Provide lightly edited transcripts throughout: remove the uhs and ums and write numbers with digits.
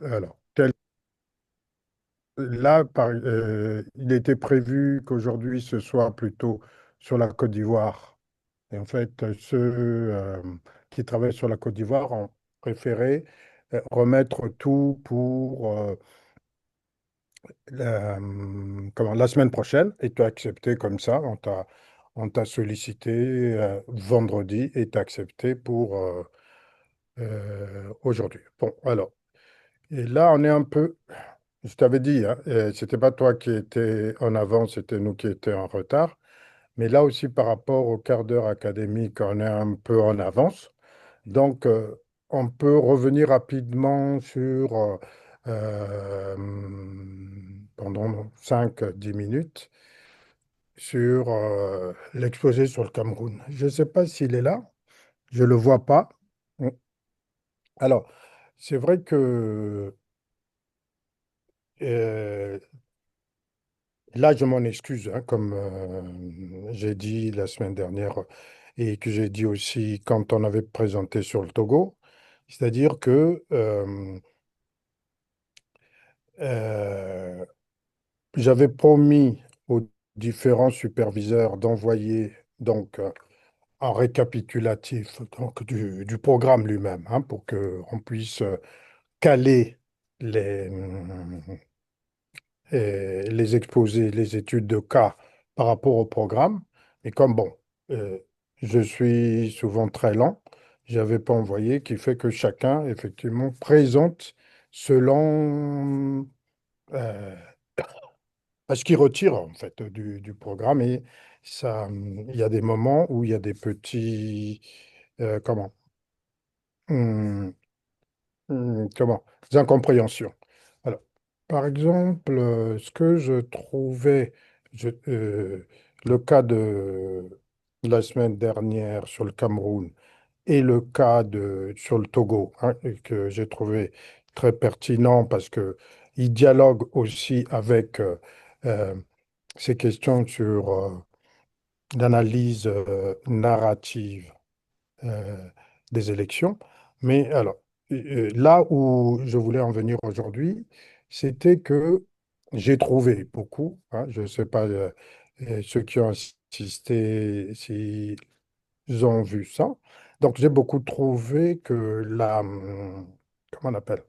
Alors, là, il était prévu qu'aujourd'hui ce soit plutôt sur la Côte d'Ivoire. Et en fait, ceux qui travaillent sur la Côte d'Ivoire ont préféré remettre tout pour la semaine prochaine. Et tu as accepté comme ça. On t'a sollicité vendredi et tu as accepté pour aujourd'hui. Bon, alors. Et là, on est un peu. Je t'avais dit, hein, c'était pas toi qui étais en avance, c'était nous qui étions en retard. Mais là aussi, par rapport au quart d'heure académique, on est un peu en avance. Donc, on peut revenir rapidement sur, pendant 5 10 minutes, sur l'exposé sur le Cameroun. Je ne sais pas s'il est là, je ne le vois pas. Mm. Alors, c'est vrai que euh, là, je m'en excuse, hein, comme j'ai dit la semaine dernière et que j'ai dit aussi quand on avait présenté sur le Togo. C'est-à-dire que euh, j'avais promis aux différents superviseurs d'envoyer donc un récapitulatif donc, du programme lui-même, hein, pour qu'on puisse caler les exposés, les études de cas par rapport au programme. Et comme bon, euh, je suis souvent très lent, je n'avais pas envoyé, qui fait que chacun, effectivement, présente selon ce qu'il retire, en fait, du programme. Et ça, il y a des moments où il y a des petits, comment, hum, comment, des incompréhensions. Alors, par exemple, ce que je trouvais, le cas de la semaine dernière sur le Cameroun et le cas sur le Togo, hein, et que j'ai trouvé très pertinent parce que il dialogue aussi avec euh, ces questions sur l'analyse narrative euh, des élections. Mais alors, là où je voulais en venir aujourd'hui, c'était que j'ai trouvé beaucoup, hein, je ne sais pas ceux qui ont assisté s'ils ont vu ça. Donc j'ai beaucoup trouvé que comment on appelle?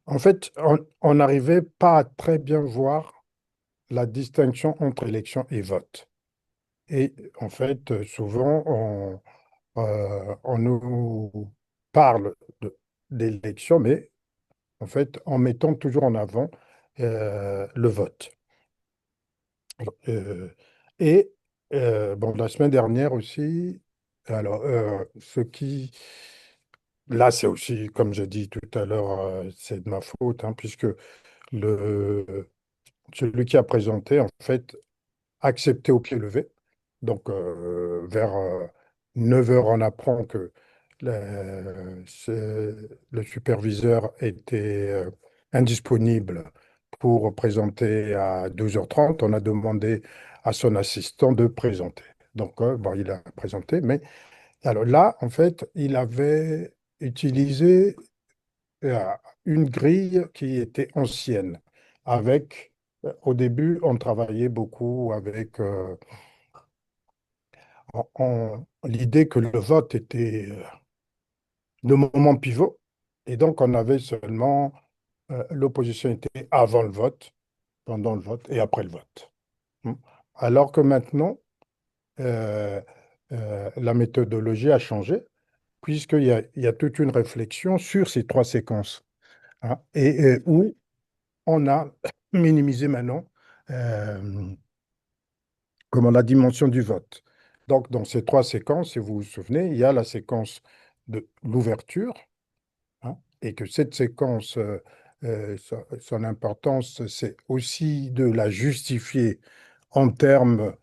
En fait, on n'arrivait pas à très bien voir la distinction entre élection et vote. Et en fait, souvent, on nous parle d'élection, mais en fait, en mettant toujours en avant le vote. Euh, et bon, la semaine dernière aussi, alors, là, c'est aussi, comme j'ai dit tout à l'heure, c'est de ma faute, hein, puisque le, celui qui a présenté, en fait, accepté au pied levé. Donc, vers 9 heures, on apprend que le superviseur était indisponible pour présenter à 12h30. On a demandé à son assistant de présenter. Donc, bon, il a présenté, mais alors là, en fait, il avait utilisé euh, une grille qui était ancienne. Au début, on travaillait beaucoup avec l'idée que le vote était le moment pivot. Et donc, on avait seulement l'opposition était avant le vote, pendant le vote et après le vote. Hmm. Alors que maintenant, euh, la méthodologie a changé, puisqu'il y a toute une réflexion sur ces trois séquences, hein, et où on a minimisé maintenant euh, comment la dimension du vote. Donc, dans ces trois séquences, si vous vous souvenez, il y a la séquence de l'ouverture, hein, et que cette séquence, son importance, c'est aussi de la justifier en termes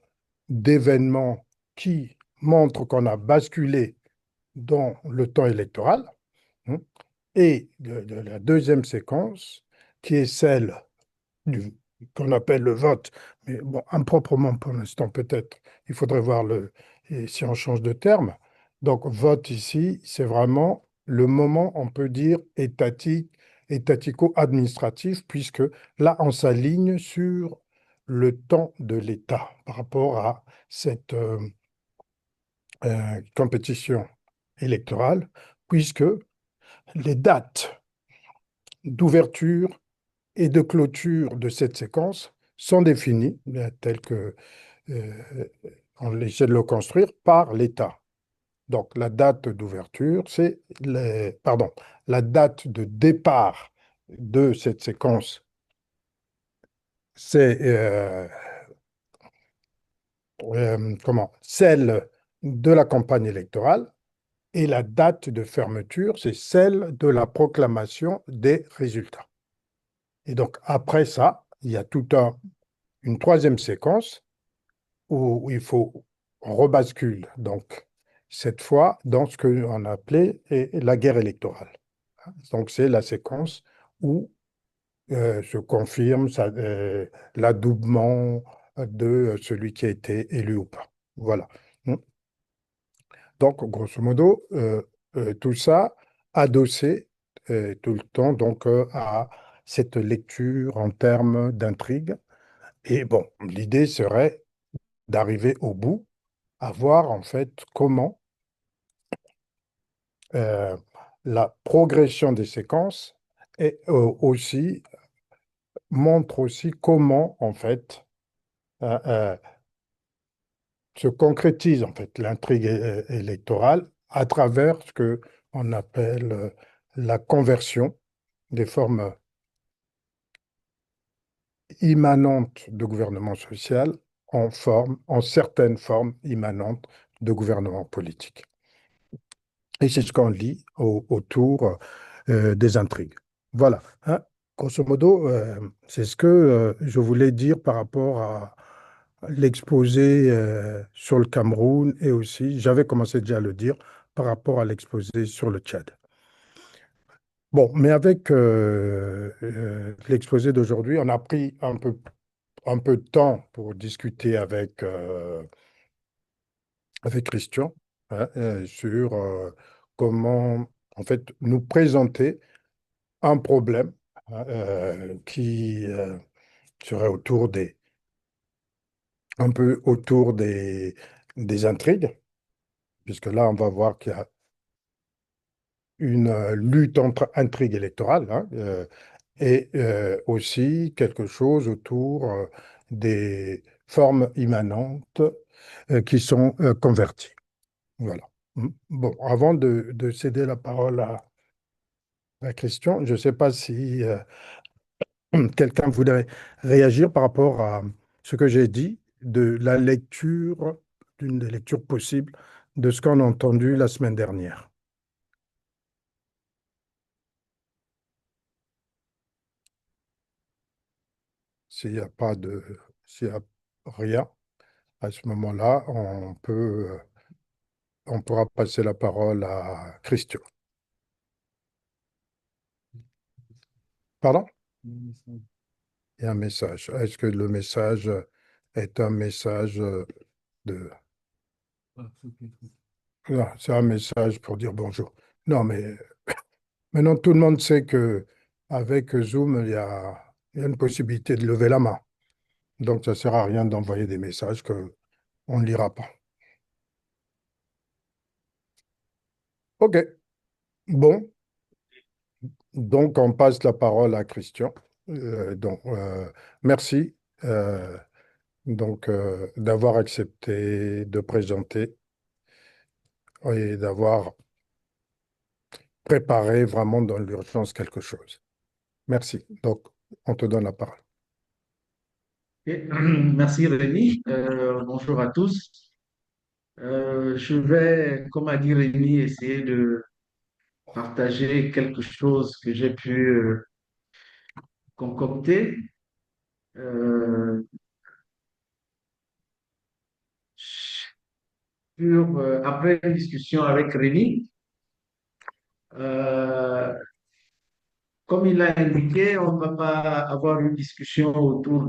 d'événements qui montrent qu'on a basculé dans le temps électoral, hein, et de la deuxième séquence, qui est celle du, qu'on appelle le vote, mais bon, improprement pour l'instant peut-être. Il faudrait voir et si on change de terme. Donc vote ici, c'est vraiment le moment, on peut dire, étatique, étatico-administratif, puisque là, on s'aligne sur le temps de l'État par rapport à cette compétition électorale, puisque les dates d'ouverture et de clôture de cette séquence sont définies, telles que euh, on essaie de le construire par l'État. Donc, la date d'ouverture, pardon, la date de départ de cette séquence, c'est comment? Celle de la campagne électorale et la date de fermeture, c'est celle de la proclamation des résultats. Et donc, après ça, il y a une troisième séquence où il faut, on rebascule, donc, cette fois, dans ce qu'on appelait la guerre électorale. Donc, c'est la séquence où se confirme l'adoubement de celui qui a été élu ou pas. Voilà. Mm. Donc, grosso modo, tout ça adossé tout le temps donc, à cette lecture en termes d'intrigue. Et bon, l'idée serait d'arriver au bout, à voir en fait comment euh, la progression des séquences et montre aussi comment en fait se concrétise en fait l'intrigue électorale à travers ce que on appelle la conversion des formes immanentes de gouvernement social en certaines formes immanentes de gouvernement politique. Et c'est ce qu'on lit autour des intrigues. Voilà, hein. Grosso modo, c'est ce que je voulais dire par rapport à l'exposé sur le Cameroun et aussi, j'avais commencé déjà à le dire, par rapport à l'exposé sur le Tchad. Bon, mais avec l'exposé d'aujourd'hui, on a pris un peu de temps pour discuter avec Christian, hein, sur comment, en fait, nous présenter un problème hein, qui serait un peu autour des intrigues, puisque là, on va voir qu'il y a une lutte entre intrigues électorales hein, et aussi quelque chose autour des formes immanentes qui sont converties. Voilà. Bon, avant de céder la parole à Christian, je ne sais pas si quelqu'un voudrait réagir par rapport à ce que j'ai dit de la lecture, d'une des lectures possibles de ce qu'on a entendu la semaine dernière. S'il n'y a pas de, s'il y a rien, à ce moment-là, on pourra passer la parole à Christian. Pardon? Il y a un message. Est-ce que le message est un message de... Non, c'est un message pour dire bonjour. Non, mais maintenant tout le monde sait que avec Zoom, il y a une possibilité de lever la main. Donc ça ne sert à rien d'envoyer des messages qu'on ne lira pas. OK. Bon, donc on passe la parole à Christian. Merci d'avoir accepté de présenter et d'avoir préparé vraiment dans l'urgence quelque chose. Merci. Donc, on te donne la parole. Ok. Merci Rémi. Bonjour à tous. Je vais, comme a dit Rémi, essayer de partager quelque chose que j'ai pu concocter euh, après une discussion avec Rémi. Euh, Comme il l'a indiqué, on ne va pas avoir une discussion autour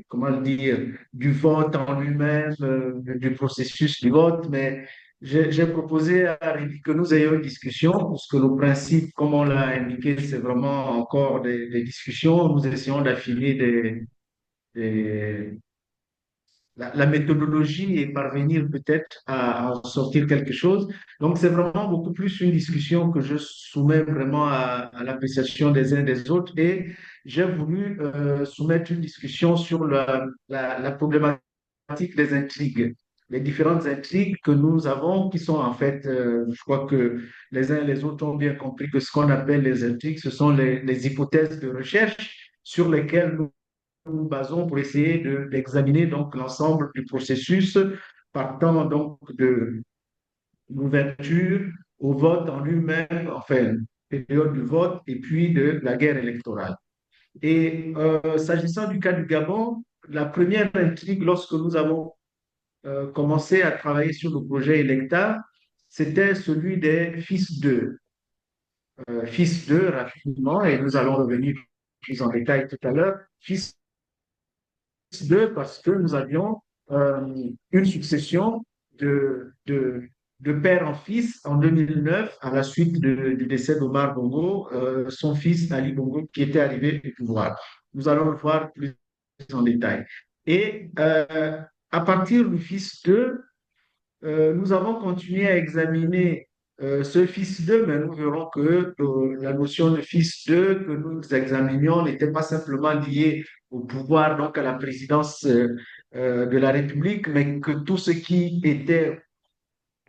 comment le dire, du vote en lui-même, du processus du vote, mais j'ai proposé à Rémi que nous ayons une discussion, parce que le principe, comme on l'a indiqué, c'est vraiment encore des discussions. Nous essayons d'affiner des- la méthodologie et parvenir peut-être à en sortir quelque chose. Donc, c'est vraiment beaucoup plus une discussion que je soumets vraiment à l'appréciation des uns des autres. Et j'ai voulu soumettre une discussion sur la problématique des intrigues, les différentes intrigues que nous avons, qui sont en fait, je crois que les uns et les autres ont bien compris que ce qu'on appelle les intrigues, ce sont les hypothèses de recherche sur lesquelles nous basons pour essayer d'examiner donc l'ensemble du processus, partant donc de l'ouverture au vote en lui-même, enfin, période du vote, et puis de la guerre électorale. Et s'agissant du cas du Gabon, la première intrigue, lorsque nous avons commencé à travailler sur le projet Electa, c'était celui des fils d'eux. Fils d'eux, rapidement, et nous allons revenir plus en détail tout à l'heure. Fils d'eux, parce que nous avions une succession de père en fils en 2009, à la suite du décès d'Omar Bongo, son fils Ali Bongo, qui était arrivé au pouvoir. Nous allons le voir plus en détail. Et à partir du fils d'eux, nous avons continué à examiner ce fils d'eux, mais nous verrons que la notion de fils d'eux que nous examinions n'était pas simplement liée au pouvoir, donc à la présidence de la République, mais que tout ce qui était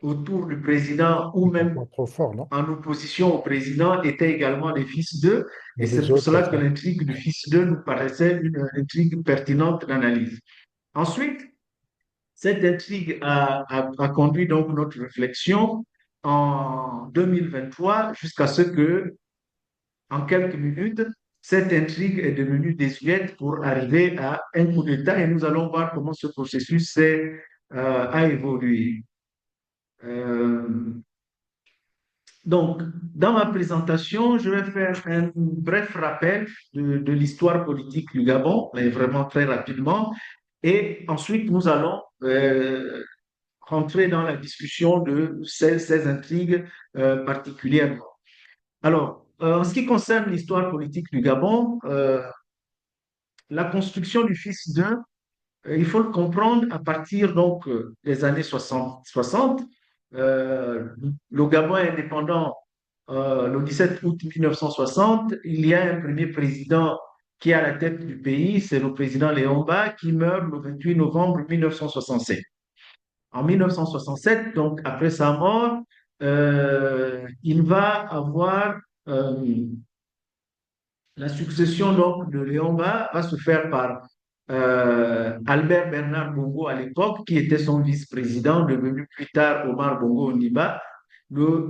autour du président ou même Pas trop fort, non? en opposition au président étaient également des fils d'eux. Et Mais c'est les pour autres, cela que ça. l'intrigue du fils d'eux nous paraissait une intrigue pertinente d'analyse. Ensuite, cette intrigue a conduit donc notre réflexion en 2023 jusqu'à ce que, en quelques minutes, cette intrigue est devenue désuète pour arriver à un coup d'État et nous allons voir comment ce processus a évolué. Euh, donc, dans ma présentation, je vais faire un bref rappel de l'histoire politique du Gabon, mais vraiment très rapidement. Et ensuite, nous allons rentrer dans la discussion de ces intrigues particulièrement. Alors, en ce qui concerne l'histoire politique du Gabon, la construction du fils d'un, il faut le comprendre à partir donc des années 60. Le Gabon est indépendant le 17 août 1960. Il y a un premier président qui est à la tête du pays, c'est le président Léomba, qui meurt le 28 novembre 1967. En 1967, donc après sa mort, il va avoir la succession donc de Léonba va se faire par Albert Bernard Bongo à l'époque, qui était son vice-président, devenu plus tard Omar Bongo Ondimba,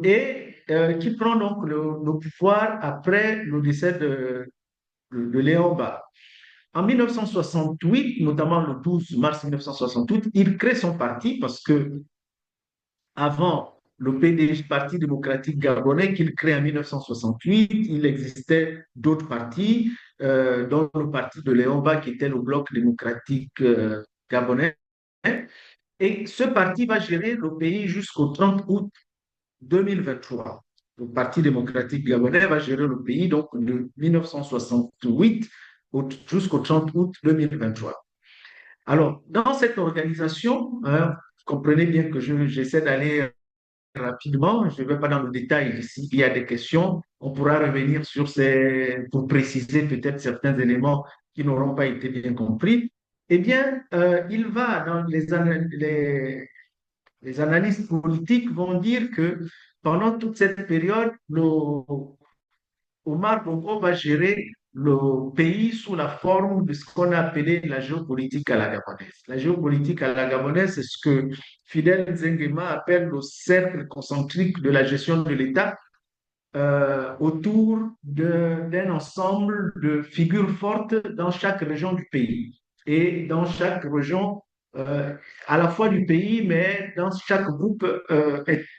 et qui prend donc le pouvoir après le décès de Léonba. En 1968, notamment le 12 mars 1968, il crée son parti parce que avant le PDG, Parti démocratique gabonais, qu'il crée en 1968, il existait d'autres partis, dont le parti de Léon Ba, qui était le bloc démocratique gabonais. Et ce parti va gérer le pays jusqu'au 30 août 2023. Le Parti démocratique gabonais va gérer le pays donc de 1968 jusqu'au 30 août 2023. Alors, dans cette organisation, hein, comprenez bien que j'essaie d'aller rapidement. Je ne vais pas dans le détail. S'il y a des questions, on pourra revenir sur ces, pour préciser peut-être certains éléments qui n'auront pas été bien compris. Eh bien, il va dans les analystes politiques vont dire que pendant toute cette période, Omar Bongo va gérer le pays sous la forme de ce qu'on a appelé la géopolitique à la gabonaise. La géopolitique à la gabonaise, c'est ce que Fidel Nzengema appelle le cercle concentrique de la gestion de l'État autour d'un ensemble de figures fortes dans chaque région du pays et dans chaque région à la fois du pays, mais dans chaque groupe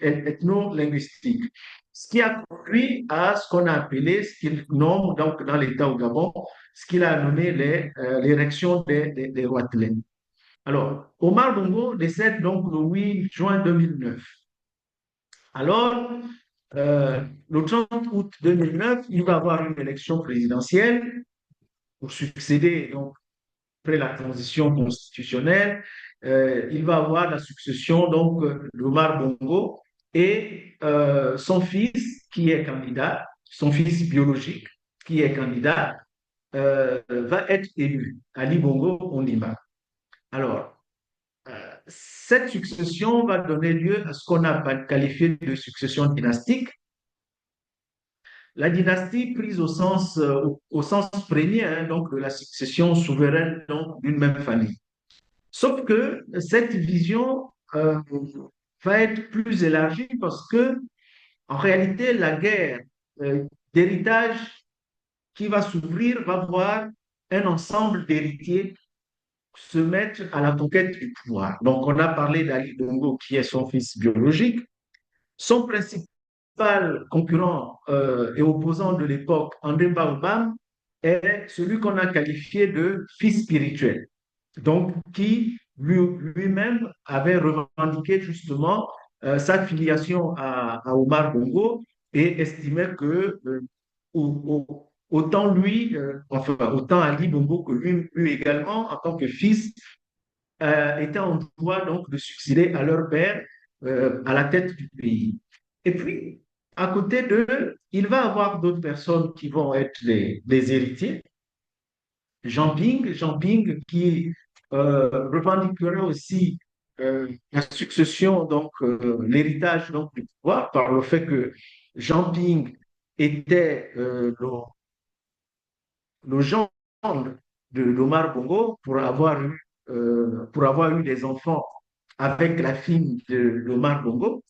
ethno-linguistique. Ce qui a conduit à ce qu'on a appelé, ce qu'il nomme donc dans l'État au Gabon, ce qu'il a nommé l'érection des roitelets. Alors, Omar Bongo décède donc le 8 juin 2009. Alors, le 30 août 2009, il va y avoir une élection présidentielle pour succéder, donc, après la transition constitutionnelle, il va avoir la succession donc d'Omar Bongo et son fils qui est candidat, son fils biologique qui est candidat, va être élu, Ali Bongo Ondimba. Alors, cette succession va donner lieu à ce qu'on a qualifié de succession dynastique. La dynastie prise au sens premier, hein, donc de la succession souveraine donc d'une même famille. Sauf que cette vision va être plus élargie parce que, en réalité, la guerre d'héritage qui va s'ouvrir va voir un ensemble d'héritiers se mettre à la conquête du pouvoir. Donc, on a parlé d'Ali Bongo, qui est son fils biologique. Son principal concurrent et opposant de l'époque, André Baobam, est celui qu'on a qualifié de fils spirituel, donc qui lui-même avait revendiqué justement sa filiation à Omar Bongo et estimait que autant lui, enfin autant Ali Bongo que lui également, en tant que fils, étaient en droit donc de succéder à leur père à la tête du pays. Et puis, à côté d'eux, il va y avoir d'autres personnes qui vont être des héritiers. Jean Ping qui revendiquera aussi la succession, donc l'héritage donc, du pouvoir par le fait que Jean Ping était le gendre de l'Omar Bongo pour avoir eu des enfants avec la fille de l'Omar Bongo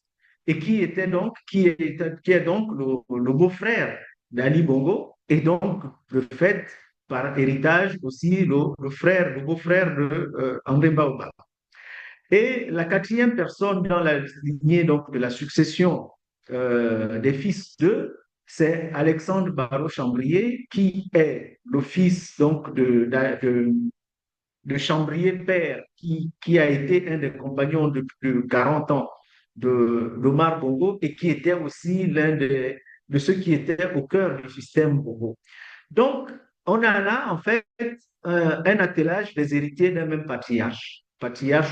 et qui est donc le beau-frère d'Ali Bongo et donc le fait par héritage aussi le beau-frère de André Baobab. Et la quatrième personne dans la lignée donc, de la succession des fils d'eux, c'est Alexandre Barrault-Chambrier, qui est le fils donc, de Chambrier père, qui a été un des compagnons de 40 ans d'Omar Bongo et qui était aussi l'un de ceux qui étaient au cœur du système Bongo. Donc, on a là, en fait, un attelage des héritiers d'un même patriarche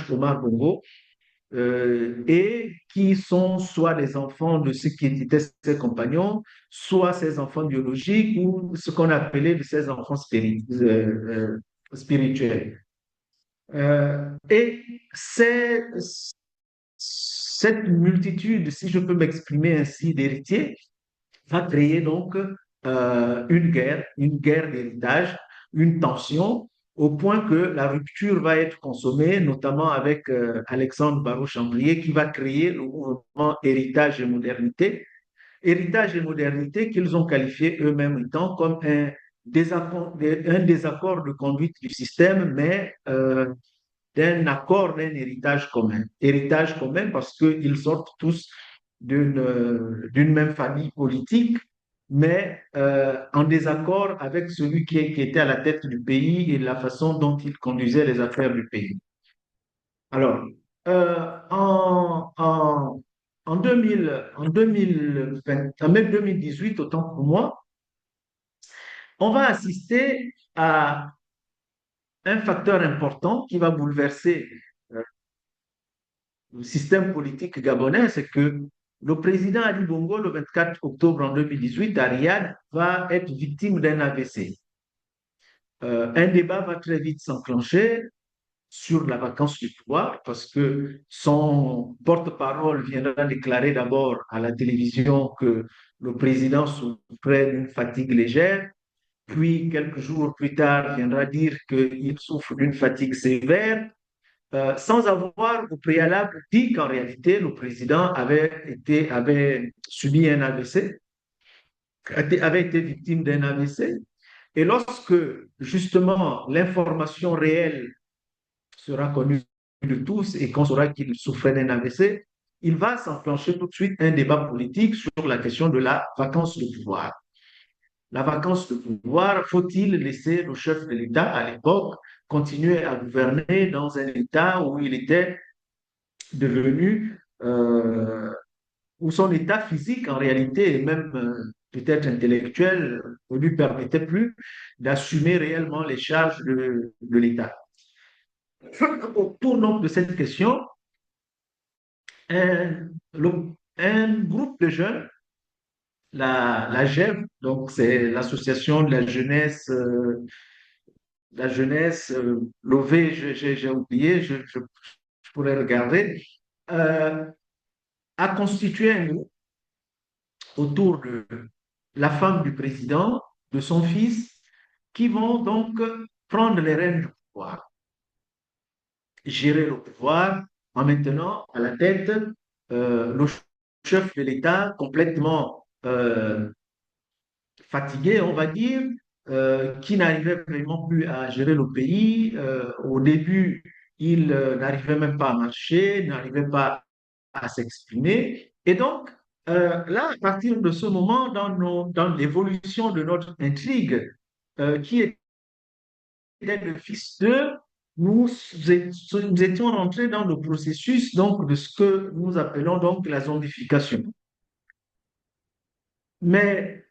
Omar Bongo, et qui sont soit les enfants de ceux qui étaient ses compagnons, soit ses enfants biologiques ou ce qu'on appelait de ses enfants spirituels. Et cette multitude, si je peux m'exprimer ainsi, d'héritiers, va créer donc une guerre d'héritage, une tension, au point que la rupture va être consommée, notamment avec Alexandre Barrault-Chambrier, qui va créer le mouvement Héritage et Modernité. Héritage et Modernité qu'ils ont qualifié eux-mêmes étant comme un désaccord de conduite du système, mais d'un accord, d'un héritage commun. Héritage commun parce qu'ils sortent tous d'une même famille politique, mais en désaccord avec celui qui était à la tête du pays et la façon dont il conduisait les affaires du pays. Alors, en 2020, en même 2018, autant pour moi, on va assister à un facteur important qui va bouleverser le système politique gabonais, c'est que le président Ali Bongo, le 24 octobre en 2018, à Riyad, va être victime d'un AVC. Un débat va très vite s'enclencher sur la vacance du pouvoir parce que son porte-parole viendra déclarer d'abord à la télévision que le président souffrait d'une fatigue légère, puis quelques jours plus tard viendra dire qu'il souffre d'une fatigue sévère, sans avoir au préalable dit qu'en réalité le président avait subi un AVC, avait été victime d'un AVC. Et lorsque justement l'information réelle sera connue de tous et qu'on saura qu'il souffrait d'un AVC, il va s'enclencher tout de suite un débat politique sur la question de la vacance de pouvoir. La vacance de pouvoir, faut-il laisser le chef de l'État à l'époque continuer à gouverner dans un État où il était devenu où son état physique, en réalité, et même peut-être intellectuel, ne lui permettait plus d'assumer réellement les charges de l'État. Autour donc de cette question, un, un groupe de jeunes, la GEV, donc c'est l'association de la jeunesse, Lové, j'ai oublié, je pourrais regarder, euh, a constitué un groupe autour de la femme du président, de son fils, qui vont donc prendre les rênes du pouvoir, gérer le pouvoir en maintenant à la tête le chef de l'État complètement fatigué, on va dire, qui n'arrivait vraiment plus à gérer le pays. Au début, il n'arrivait même pas à marcher, n'arrivait pas à s'exprimer. Et donc, là, à partir de ce moment, dans l'évolution de notre intrigue, qui était le fils d'eux, nous étions rentrés dans le processus donc, de ce que nous appelons donc la zombification. Mais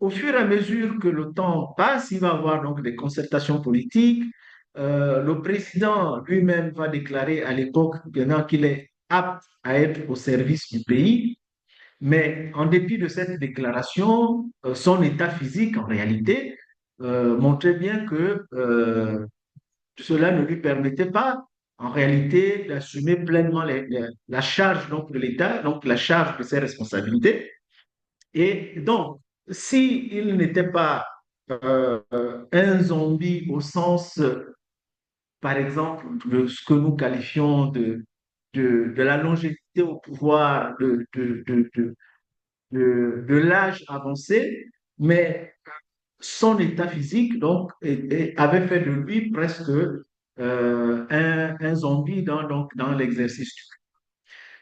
au fur et à mesure que le temps passe, il va y avoir donc des concertations politiques. Le président lui-même va déclarer à l'époque maintenant qu'il est apte à être au service du pays, mais en dépit de cette déclaration, son état physique, en réalité, montrait bien que cela ne lui permettait pas, en réalité, d'assumer pleinement la charge donc, de l'État, donc la charge de ses responsabilités. Et donc, s'il n'était pas un zombie au sens, par exemple, de ce que nous qualifions de la longévité au pouvoir, de l'âge avancé, mais son état physique donc, avait fait de lui presque un zombie dans l'exercice.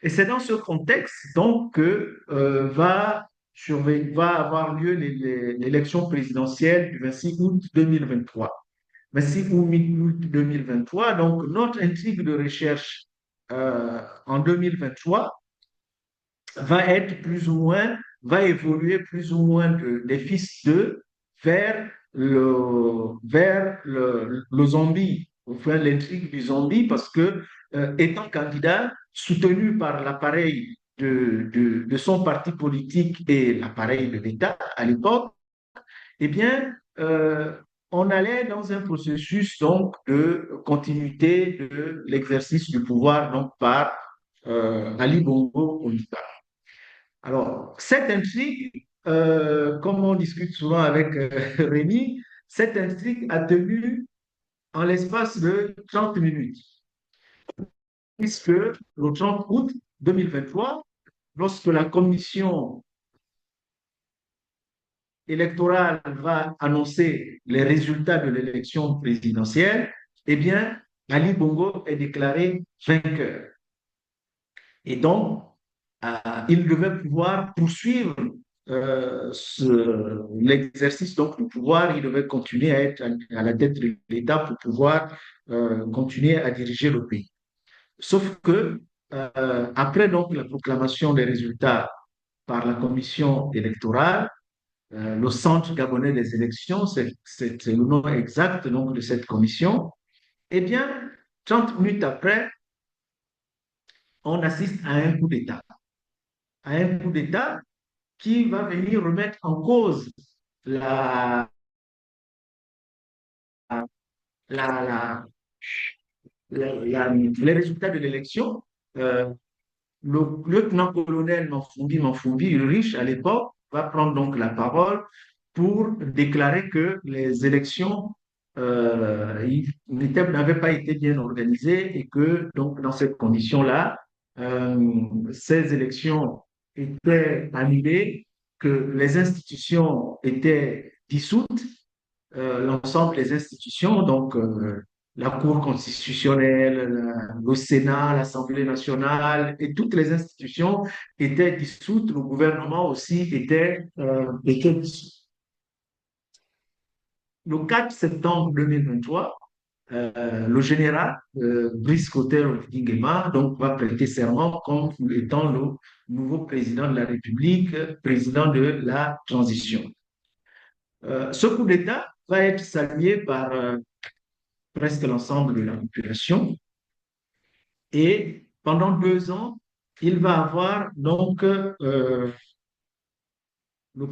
Et c'est dans ce contexte donc que va avoir lieu l'élection présidentielle du 26 août 2023. 26 août 2023, donc notre intrigue de recherche en 2023 va être plus ou moins, va évoluer plus ou moins des fils d'eux vers le zombie, vers l'intrigue du zombie, parce que étant candidat, soutenu par l'appareil de son parti politique et l'appareil de l'État à l'époque, eh bien, on allait dans un processus donc de continuité de l'exercice du pouvoir donc par Ali Bongo Ondimba. Alors, cette intrigue, comme on discute souvent avec Rémi, cette intrigue a tenu en l'espace de 30 minutes, puisque le 30 août 2023, lorsque la commission électorale va annoncer les résultats de l'élection présidentielle, eh bien, Ali Bongo est déclaré vainqueur. Et donc, il devait pouvoir poursuivre l'exercice donc du pouvoir, il devait continuer à être à la tête de l'État pour pouvoir continuer à diriger le pays. Sauf que après donc la proclamation des résultats par la commission électorale, le Centre gabonais des élections, c'est le nom exact donc, de cette commission, eh bien, 30 minutes après, on assiste à un coup d'État. À un coup d'État qui va venir remettre en cause la, la, la, les résultats de l'élection. Le lieutenant-colonel Manfoubi, riche à l'époque, va prendre donc la parole pour déclarer que les élections n'avaient pas été bien organisées et que donc dans cette condition-là, ces élections étaient annulées, que les institutions étaient dissoutes, l'ensemble des institutions, donc la Cour constitutionnelle, le Sénat, l'Assemblée nationale et toutes les institutions étaient dissoutes, le gouvernement aussi était dissous. Le 4 septembre 2023, le général Brice Clotaire Nguema donc, va prêter serment comme étant le nouveau président de la République, président de la transition. Ce coup d'État va être salué par presque l'ensemble de la population et pendant 2 ans, il va avoir donc le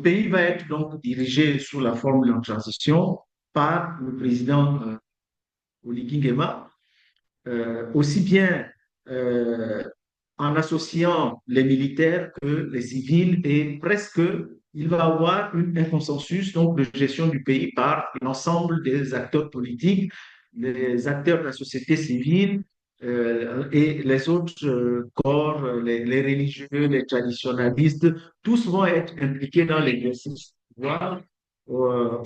pays va être donc dirigé sous la forme de transition par le président Oligui Nguema, aussi bien euh, en associant les militaires que les civils et presque il va y avoir un consensus donc, de gestion du pays par l'ensemble des acteurs politiques, les acteurs de la société civile et les autres corps, les religieux, les traditionalistes, tous vont être impliqués dans l'exercice du pouvoir,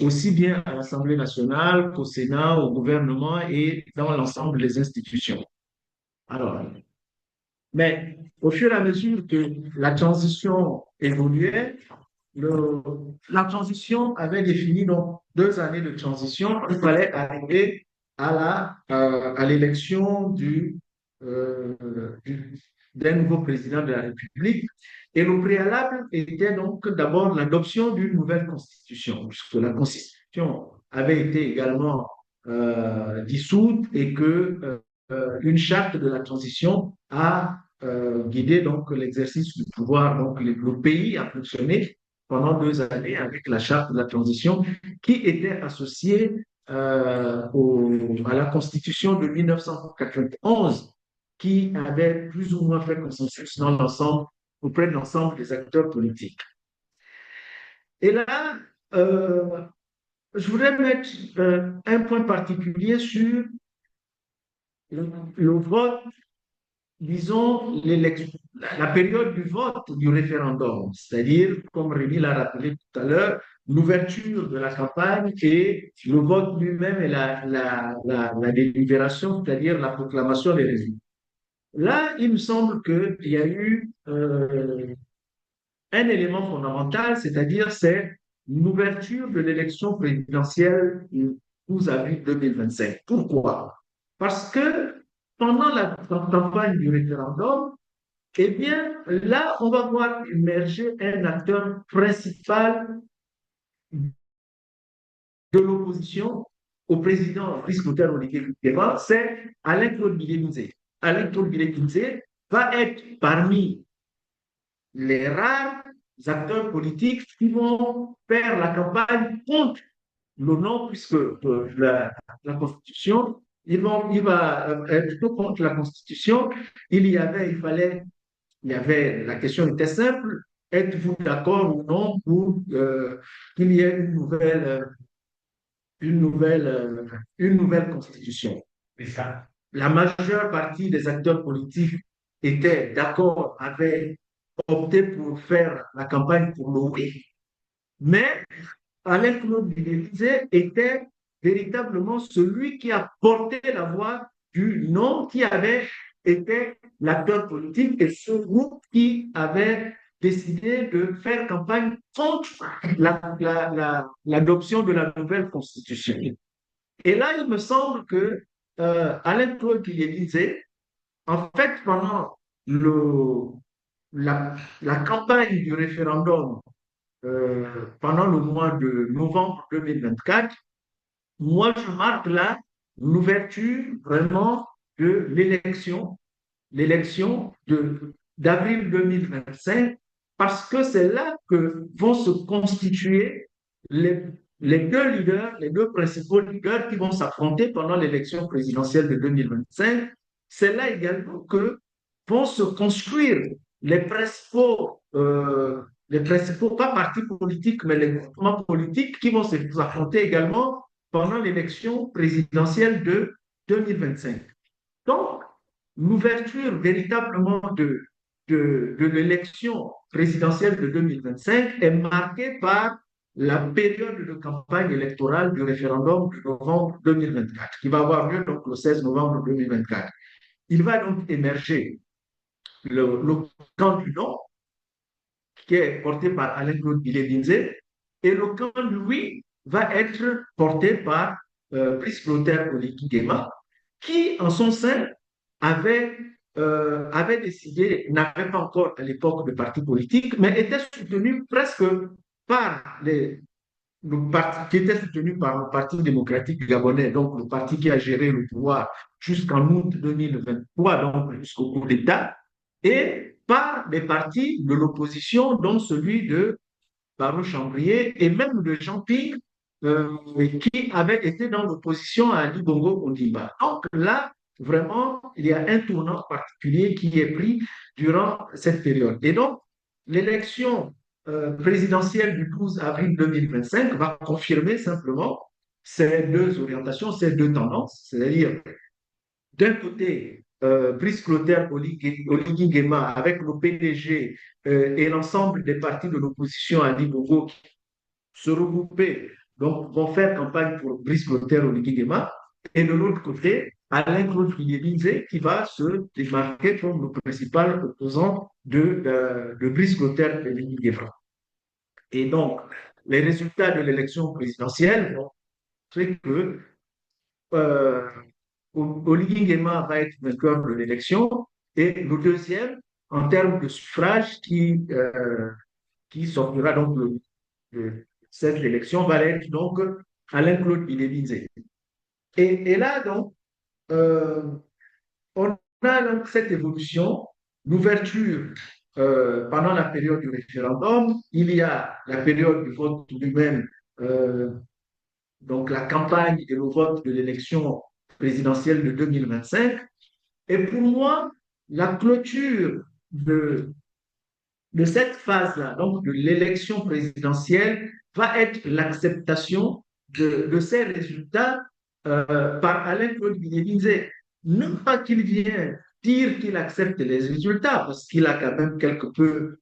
aussi bien à l'Assemblée nationale qu'au Sénat, au gouvernement et dans l'ensemble des institutions. Alors, mais au fur et à mesure que la transition évoluait, le- la transition avait défini donc 2 années de transition. Il fallait arriver à l'élection euh, du- d'un nouveau président de la République. Et le préalable était donc d'abord l'adoption d'une nouvelle constitution, puisque la constitution avait été également dissoute et que une charte de la transition a guidé donc l'exercice du pouvoir. Donc le pays a fonctionné pendant 2 années avec la charte de la transition qui était associée à la constitution de 1991 qui avait plus ou moins fait consensus dans l'ensemble, auprès de l'ensemble des acteurs politiques. Et là, euh, je voudrais mettre un point particulier sur le vote, disons, la période du vote du référendum, c'est-à-dire, comme Rémi l'a rappelé tout à l'heure, l'ouverture de la campagne et le vote lui-même et la délibération, c'est-à-dire la proclamation des résultats. Là, il me semble qu'il y a eu un élément fondamental, c'est-à-dire c'est l'ouverture de l'élection présidentielle du 12 avril 2025. Pourquoi? Parce que pendant la campagne du référendum, eh bien, là, on va voir émerger un acteur principal de l'opposition au président Brice Clotaire Oligui-Nguema, c'est Alain-Claude Bilé-Boutzé. Alain-Claude Bilé-Boutzé va être parmi les rares acteurs politiques qui vont faire la campagne contre le nom, puisque la Constitution, il va plutôt contre la Constitution. Il y avait, la question était simple, êtes-vous d'accord ou non pour qu'il y ait une nouvelle, une nouvelle constitution? La majeure partie des acteurs politiques étaient d'accord, avaient opté pour faire la campagne pour le oui. Mais Alain-Claude Bilé était véritablement celui qui a porté la voix du non, qui avait été l'acteur politique et ce groupe qui avait décidé de faire campagne contre l'adoption de la nouvelle constitution. Et là, il me semble que Alain-Claude Bilé en fait, pendant le, la campagne du référendum, pendant le mois de novembre 2024, moi, je marque là l'ouverture vraiment de l'élection d'avril 2025, parce que c'est là que vont se constituer les, les deux leaders, les deux principaux leaders qui vont s'affronter pendant l'élection présidentielle de 2025. C'est là également que vont se construire les principaux, pas partis politiques, mais les groupements politiques qui vont s'affronter également pendant l'élection présidentielle de 2025. Donc, l'ouverture véritablement de l'élection présidentielle de 2025 est marquée par la période de campagne électorale du référendum de novembre 2024, qui va avoir lieu donc le 16 novembre 2024. Il va donc émerger le camp du non, qui est porté par Alain-Claude Bilé-Binzé, et le camp du oui va être porté par Brice Clotaire Oligui Nguema, qui, en son sein, avait, avait décidé, n'avait pas encore à l'époque de parti politique, mais était soutenu presque par le parti qui était soutenu par le Parti démocratique gabonais, donc le parti qui a géré le pouvoir jusqu'en août 2023, donc jusqu'au coup d'État, et par des partis de l'opposition, dont celui de Barreau Chambrier et même de Jean Ping, qui avait été dans l'opposition à Ali Bongo Ondimba. Donc là, vraiment, il y a un tournant particulier qui est pris durant cette période. Et donc, l'élection présidentielle du 12 avril 2025 va confirmer simplement ces deux orientations, ces deux tendances, c'est-à-dire d'un côté, Brice Clotaire Oligui Nguema avec le PDG et l'ensemble des partis de l'opposition à Libogo qui se regrouper, donc vont faire campagne pour Brice Clotaire Oligui Nguema. Et de l'autre côté, Alain-Claude Bilizé qui va se démarquer comme le principal opposant de Brice Clotaire Oligui Nguema. Et donc, les résultats de l'élection présidentielle vont montrer que euh, Oligui Nguema va être vainqueur de l'élection et le deuxième, en termes de suffrage, qui sortira donc de cette élection, va être donc Alain-Claude Bilebinze. Et là, donc, euh, on a donc cette évolution, l'ouverture pendant la période du référendum, il y a la période du vote lui-même, euh, donc la campagne et le vote de l'élection présidentielle de 2025. Et pour moi, la clôture de cette phase-là, donc de l'élection présidentielle, va être l'acceptation de ces résultats par Alain-Claude Guillemizet. Non pas qu'il vienne dire qu'il accepte les résultats, parce qu'il a quand même quelque peu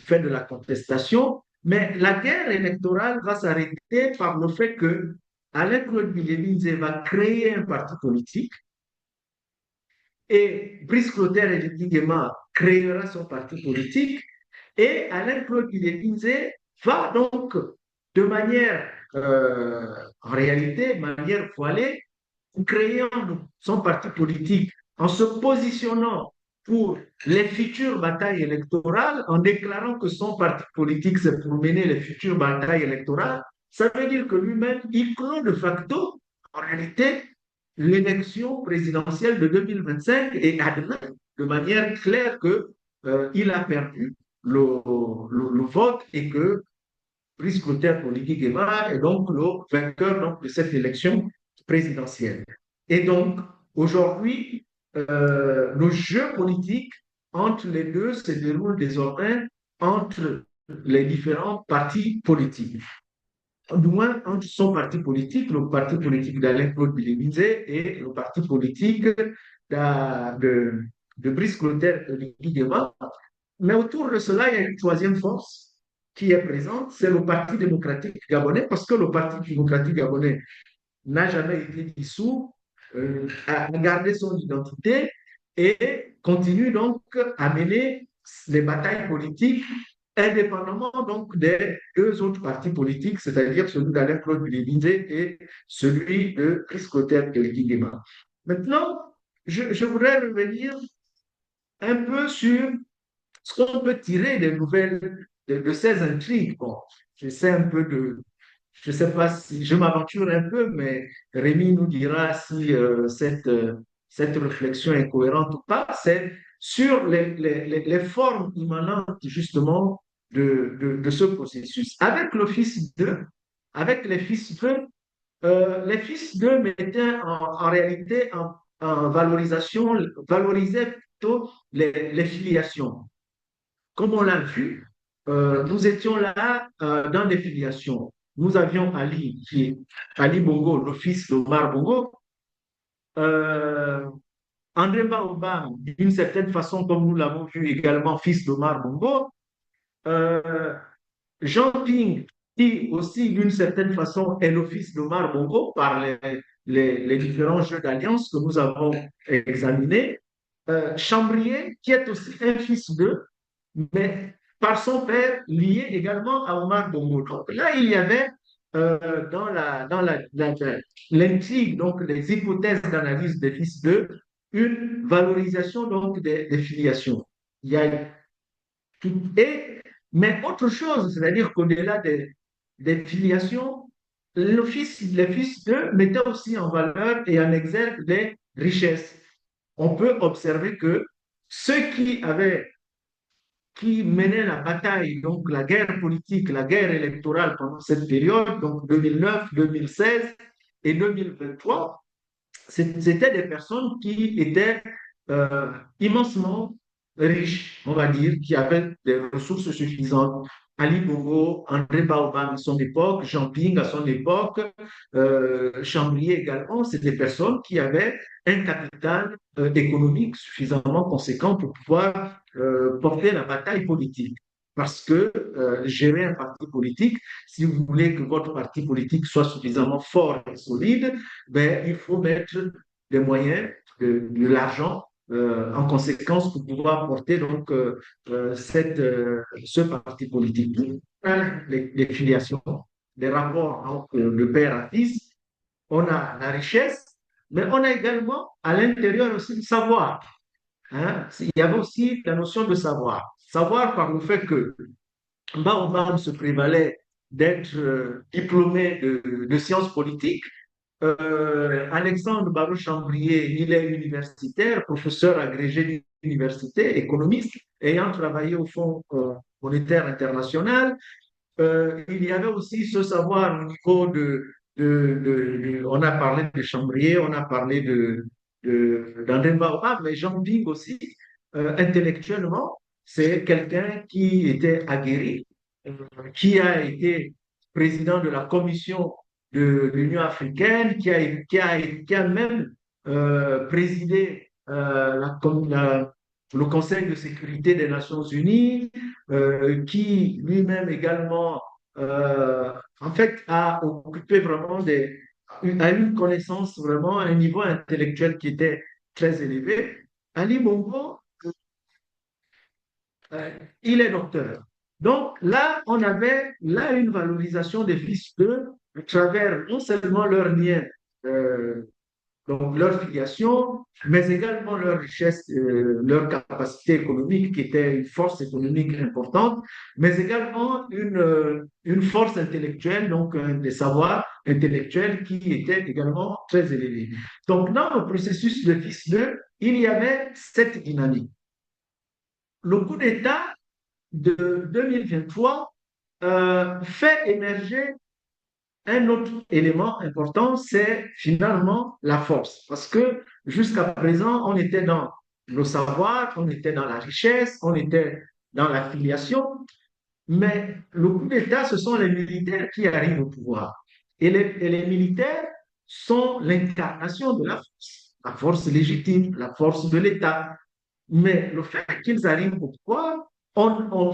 fait de la contestation, mais la guerre électorale va s'arrêter par le fait que Alain-Claude Guillemizet va créer un parti politique et Brice Clotaire et Nguema créera son parti politique et Alain-Claude Guillemizet va donc de manière, en réalité, de manière voilée, créant son parti politique en se positionnant pour les futures batailles électorales, en déclarant que son parti politique, c'est pour mener les futures batailles électorales, ça veut dire que lui-même, il clôt de facto, en réalité, l'élection présidentielle de 2025 et admet de manière claire que il a perdu le vote et que Brice Clotaire Oligui Nguema est donc le vainqueur donc, de cette élection présidentielle. Et donc, aujourd'hui, le jeu politique entre les deux se déroule désormais entre les différents partis politiques. Du moins, entre son parti politique, le parti politique d'Alain-Claude Bilebinze et le parti politique de Brice Clotaire Oligui Nguema. Mais autour de cela, il y a une troisième force qui est présente, c'est le Parti démocratique gabonais, parce que le Parti démocratique gabonais n'a jamais été dissous, a gardé son identité et continue donc à mener les batailles politiques indépendamment donc des deux autres partis politiques, c'est-à-dire celui d'Alain-Claude Bilebinze et celui de Chris Clotaire Nguema. Maintenant, je voudrais revenir un peu sur ce qu'on peut tirer des nouvelles de ces intrigues. Bon, j'essaie un peu de, je ne sais pas si je m'aventure un peu, mais Rémi nous dira si cette réflexion est cohérente ou pas. C'est sur les formes immanentes justement de ce processus. Avec le fils 2, avec les fils 2 mettaient en réalité en valorisation, valorisaient plutôt les filiations. Comme on l'a vu, nous étions là dans des filiations. Nous avions Ali, Ali Bongo, le fils d'Omar Bongo. Euh, André Baobab, d'une certaine façon, comme nous l'avons vu également, fils d'Omar Bongo. Euh, Jean Ping, qui aussi, d'une certaine façon, est le fils d'Omar Bongo par les différents jeux d'alliance que nous avons examinés. Chambrier, qui est aussi un fils d'eux, mais par son père lié également à Omar Bongo. Donc là, il y avait l'intrigue, donc les hypothèses d'analyse des fils d'eux, une valorisation donc des filiations. Il y a mais autre chose, c'est-à-dire qu'au-delà des filiations, les fils d'eux mettaient aussi en valeur et en exergue les richesses. On peut observer que ceux qui menaient la bataille, donc la guerre politique, la guerre électorale pendant cette période, donc 2009, 2016 et 2023, c'était des personnes qui étaient immensement riches, on va dire, qui avaient des ressources suffisantes. Ali Bongo, André Baobab à son époque, Jean Ping à son époque, Chambrier également, c'est des personnes qui avaient un capital économique suffisamment conséquent pour pouvoir porter la bataille politique. Parce que gérer un parti politique, si vous voulez que votre parti politique soit suffisamment fort et solide, ben, il faut mettre des moyens, de l'argent en conséquence pour pouvoir porter donc ce parti politique. Les filiations, les rapports donc, de père à fils, on a la richesse, mais on a également à l'intérieur aussi le savoir. Hein. Il y avait aussi la notion de savoir. Savoir par le fait que Baobab se prévalait d'être diplômé de sciences politiques. Alexandre Baruch-Chambrier, il est universitaire, professeur agrégé d'université, économiste, ayant travaillé au Fonds monétaire international. Il y avait aussi ce savoir au niveau on a parlé de Chambrier, on a parlé d'André Baobab, mais Jean Ping aussi, intellectuellement, c'est quelqu'un qui était aguerri, euh, qui a été président de la commission de l'Union africaine, qui a même présidé le Conseil de sécurité des Nations Unies, qui lui-même également, en fait, a occupé vraiment a eu une connaissance vraiment à un niveau intellectuel qui était très élevé. Ali Bongo, euh, il est docteur. Donc là, on avait là une valorisation des fils d'eux à travers non seulement leur lien euh, donc leur filiation, mais également leur richesse, leur capacité économique qui était une force économique importante, mais également une force intellectuelle, donc des savoirs intellectuels qui étaient également très élevés. Donc dans le processus de fils d'eux, il y avait cette dynamique. Le coup d'État de 2023 fait émerger un autre élément important, c'est finalement la force. Parce que jusqu'à présent, on était dans le savoir, on était dans la richesse, on était dans la filiation, mais le coup d'État, ce sont les militaires qui arrivent au pouvoir. Et les militaires sont l'incarnation de la force légitime, la force de l'État. Mais le fait qu'ils arrivent au pouvoir, on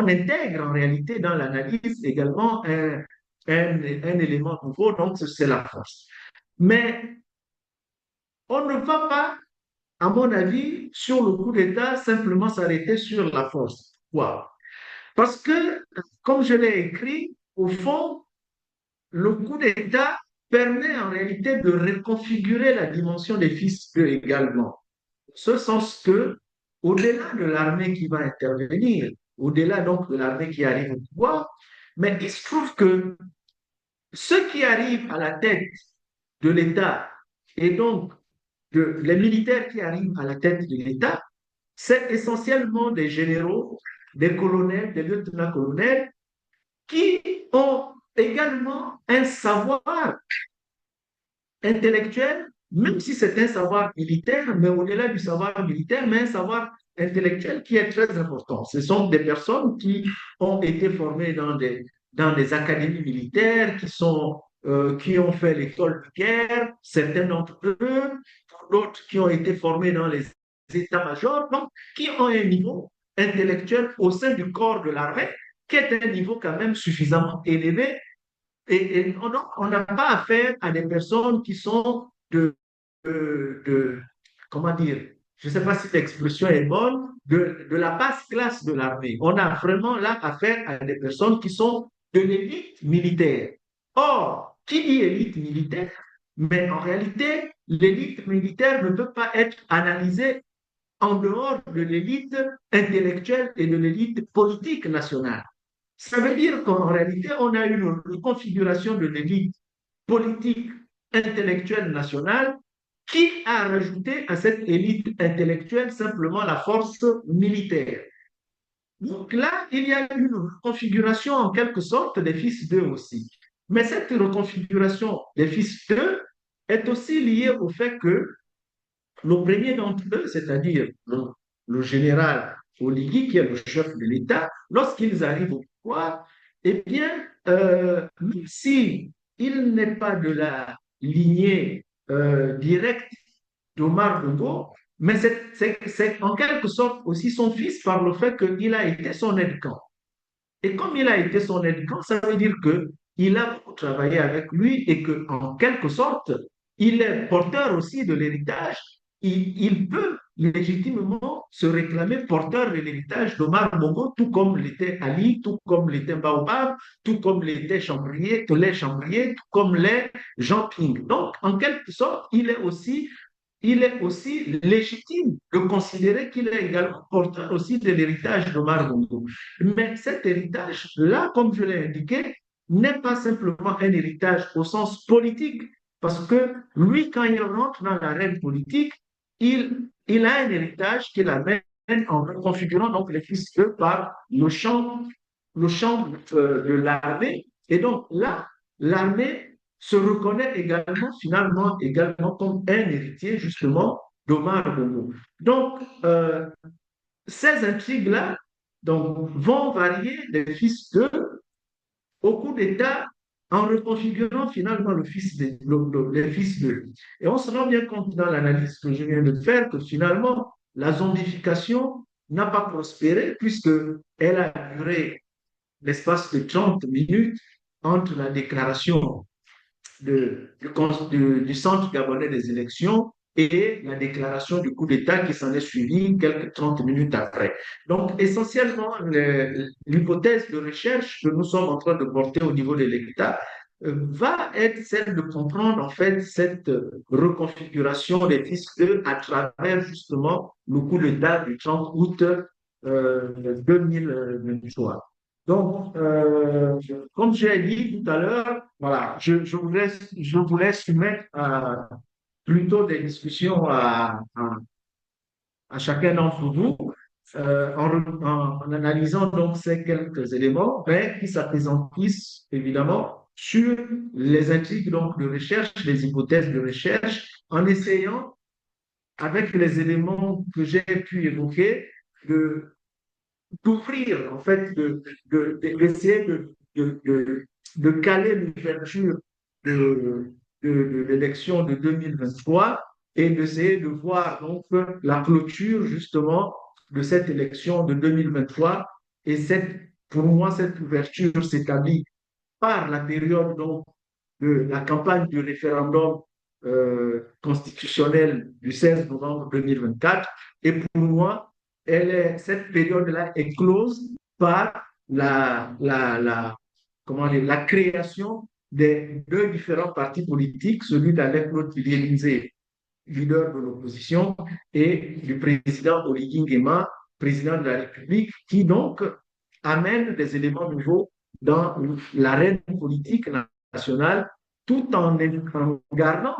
intègre en réalité dans l'analyse également un élément nouveau, donc c'est la force. Mais on ne va pas, à mon avis, sur le coup d'État, simplement s'arrêter sur la force. Pourquoi? Parce que, comme je l'ai écrit, au fond, le coup d'État permet en réalité de reconfigurer la dimension des fils d'eux également. Ce sens que, au-delà de l'armée qui va intervenir, au-delà donc de l'armée qui arrive au pouvoir, mais il se trouve que ceux qui arrivent à la tête de l'État et donc les militaires qui arrivent à la tête de l'État, c'est essentiellement des généraux, des colonels, des lieutenants-colonels qui ont également un savoir intellectuel, même si c'est un savoir militaire, mais au-delà du savoir militaire, mais un savoir intellectuel qui est très important. Ce sont des personnes qui ont été formées dans des académies militaires, qui ont fait l'école de guerre, certains d'entre eux, d'autres qui ont été formés dans les états-majors, donc qui ont un niveau intellectuel au sein du corps de l'armée, qui est un niveau quand même suffisamment élevé et on n'a pas affaire à des personnes qui sont comment dire, je ne sais pas si l'expression est bonne, de la basse classe de l'armée. On a vraiment là affaire à des personnes qui sont de l'élite militaire. Or, qui dit élite militaire, mais en réalité, l'élite militaire ne peut pas être analysée en dehors de l'élite intellectuelle et de l'élite politique nationale. Ça veut dire qu'en réalité, on a une configuration de l'élite politique intellectuelle nationale qui a rajouté à cette élite intellectuelle simplement la force militaire. Donc là, il y a une configuration en quelque sorte des fils d'eux aussi. Mais cette reconfiguration des fils d'eux est aussi liée au fait que le premier d'entre eux, c'est-à-dire le général Oligui, qui est le chef de l'État, lorsqu'ils arrivent au pouvoir, eh bien, même si il n'est pas de la lignée directe d'Omar Bongo, mais c'est en quelque sorte aussi son fils par le fait qu'il a été son aide-camp. Et comme il a été son aide-camp, ça veut dire qu'il a beaucoup travaillé avec lui et qu'en quelque sorte, il est porteur aussi de l'héritage. Il peut légitimement se réclamer porteur de l'héritage d'Omar Bongo, tout comme l'était Ali, tout comme l'était Baobab, tout comme l'était Chambrier, les Chambrier, tout comme les Jean Ping. Donc, en quelque sorte, il est aussi légitime de considérer qu'il est également porteur aussi de l'héritage d'Omar Bongo. Mais cet héritage-là, comme je l'ai indiqué, n'est pas simplement un héritage au sens politique, parce que lui, quand il rentre dans l'arène politique, il a un héritage qu'il amène en configurant donc les fils par le champ de l'armée. Et donc là, l'armée se reconnaît également, finalement, également comme un héritier, justement, d'Omar Bongo. Donc, ces intrigues-là donc, vont varier des fils d'eux au coup d'État en reconfigurant finalement les fils d'eux. Et on se rend bien compte dans l'analyse que je viens de faire que finalement, la zombification n'a pas prospéré puisqu'elle a duré l'espace de 30 minutes entre la déclaration du Centre gabonais des élections et la déclaration du coup d'État qui s'en est suivie quelques 30 minutes après. Donc, essentiellement, l'hypothèse de recherche que nous sommes en train de porter au niveau de l'État va être celle de comprendre en fait cette reconfiguration des fiscs à travers justement le coup d'État du 30 août 2023. Donc, comme j'ai dit tout à l'heure, voilà, je vous laisse soumettre plutôt des discussions à chacun d'entre vous en analysant donc ces quelques éléments, mais qui s'apprécient évidemment sur les intrigues donc, de recherche, les hypothèses de recherche, en essayant, avec les éléments que j'ai pu évoquer, de d'ouvrir, en fait, d'essayer de caler l'ouverture de l'élection de 2023 et d'essayer de voir donc la clôture justement de cette élection de 2023. Et pour moi, cette ouverture s'établit par la période donc, de la campagne du référendum constitutionnel du 16 novembre 2024. Et pour moi, cette période-là est close par comment dire, la création des deux différents partis politiques, celui d'Alain Claude Élysée, leader de l'opposition, et du président Oligui Nguema, président de la République, qui donc amène des éléments nouveaux dans l'arène politique nationale, tout en gardant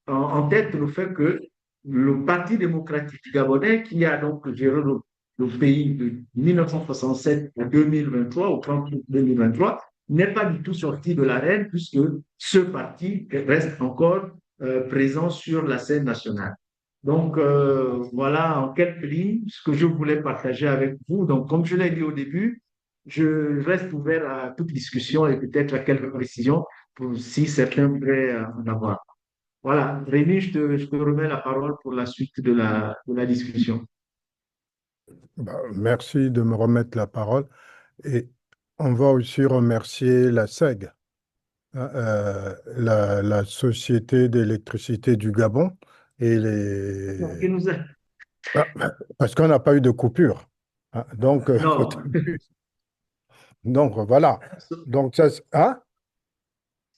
en tête le fait que le Parti démocratique gabonais, qui a donc géré le pays de 1967 à 2023, au 30 août 2023, n'est pas du tout sorti de l'arène puisque ce parti reste encore présent sur la scène nationale. Donc, voilà en quelques lignes ce que je voulais partager avec vous. Donc, comme je l'ai dit au début, je reste ouvert à toute discussion et peut-être à quelques précisions pour si certains voudraient en avoir. Voilà, Rémi, je te remets la parole pour la suite de la discussion. Merci de me remettre la parole. Et on va aussi remercier la SEG, hein, la Société d'électricité du Gabon, et Donc, les... il nous a... Ah, parce qu'on n'a pas eu de coupure, hein. Donc, Non, Donc, voilà. Donc, ça, hein?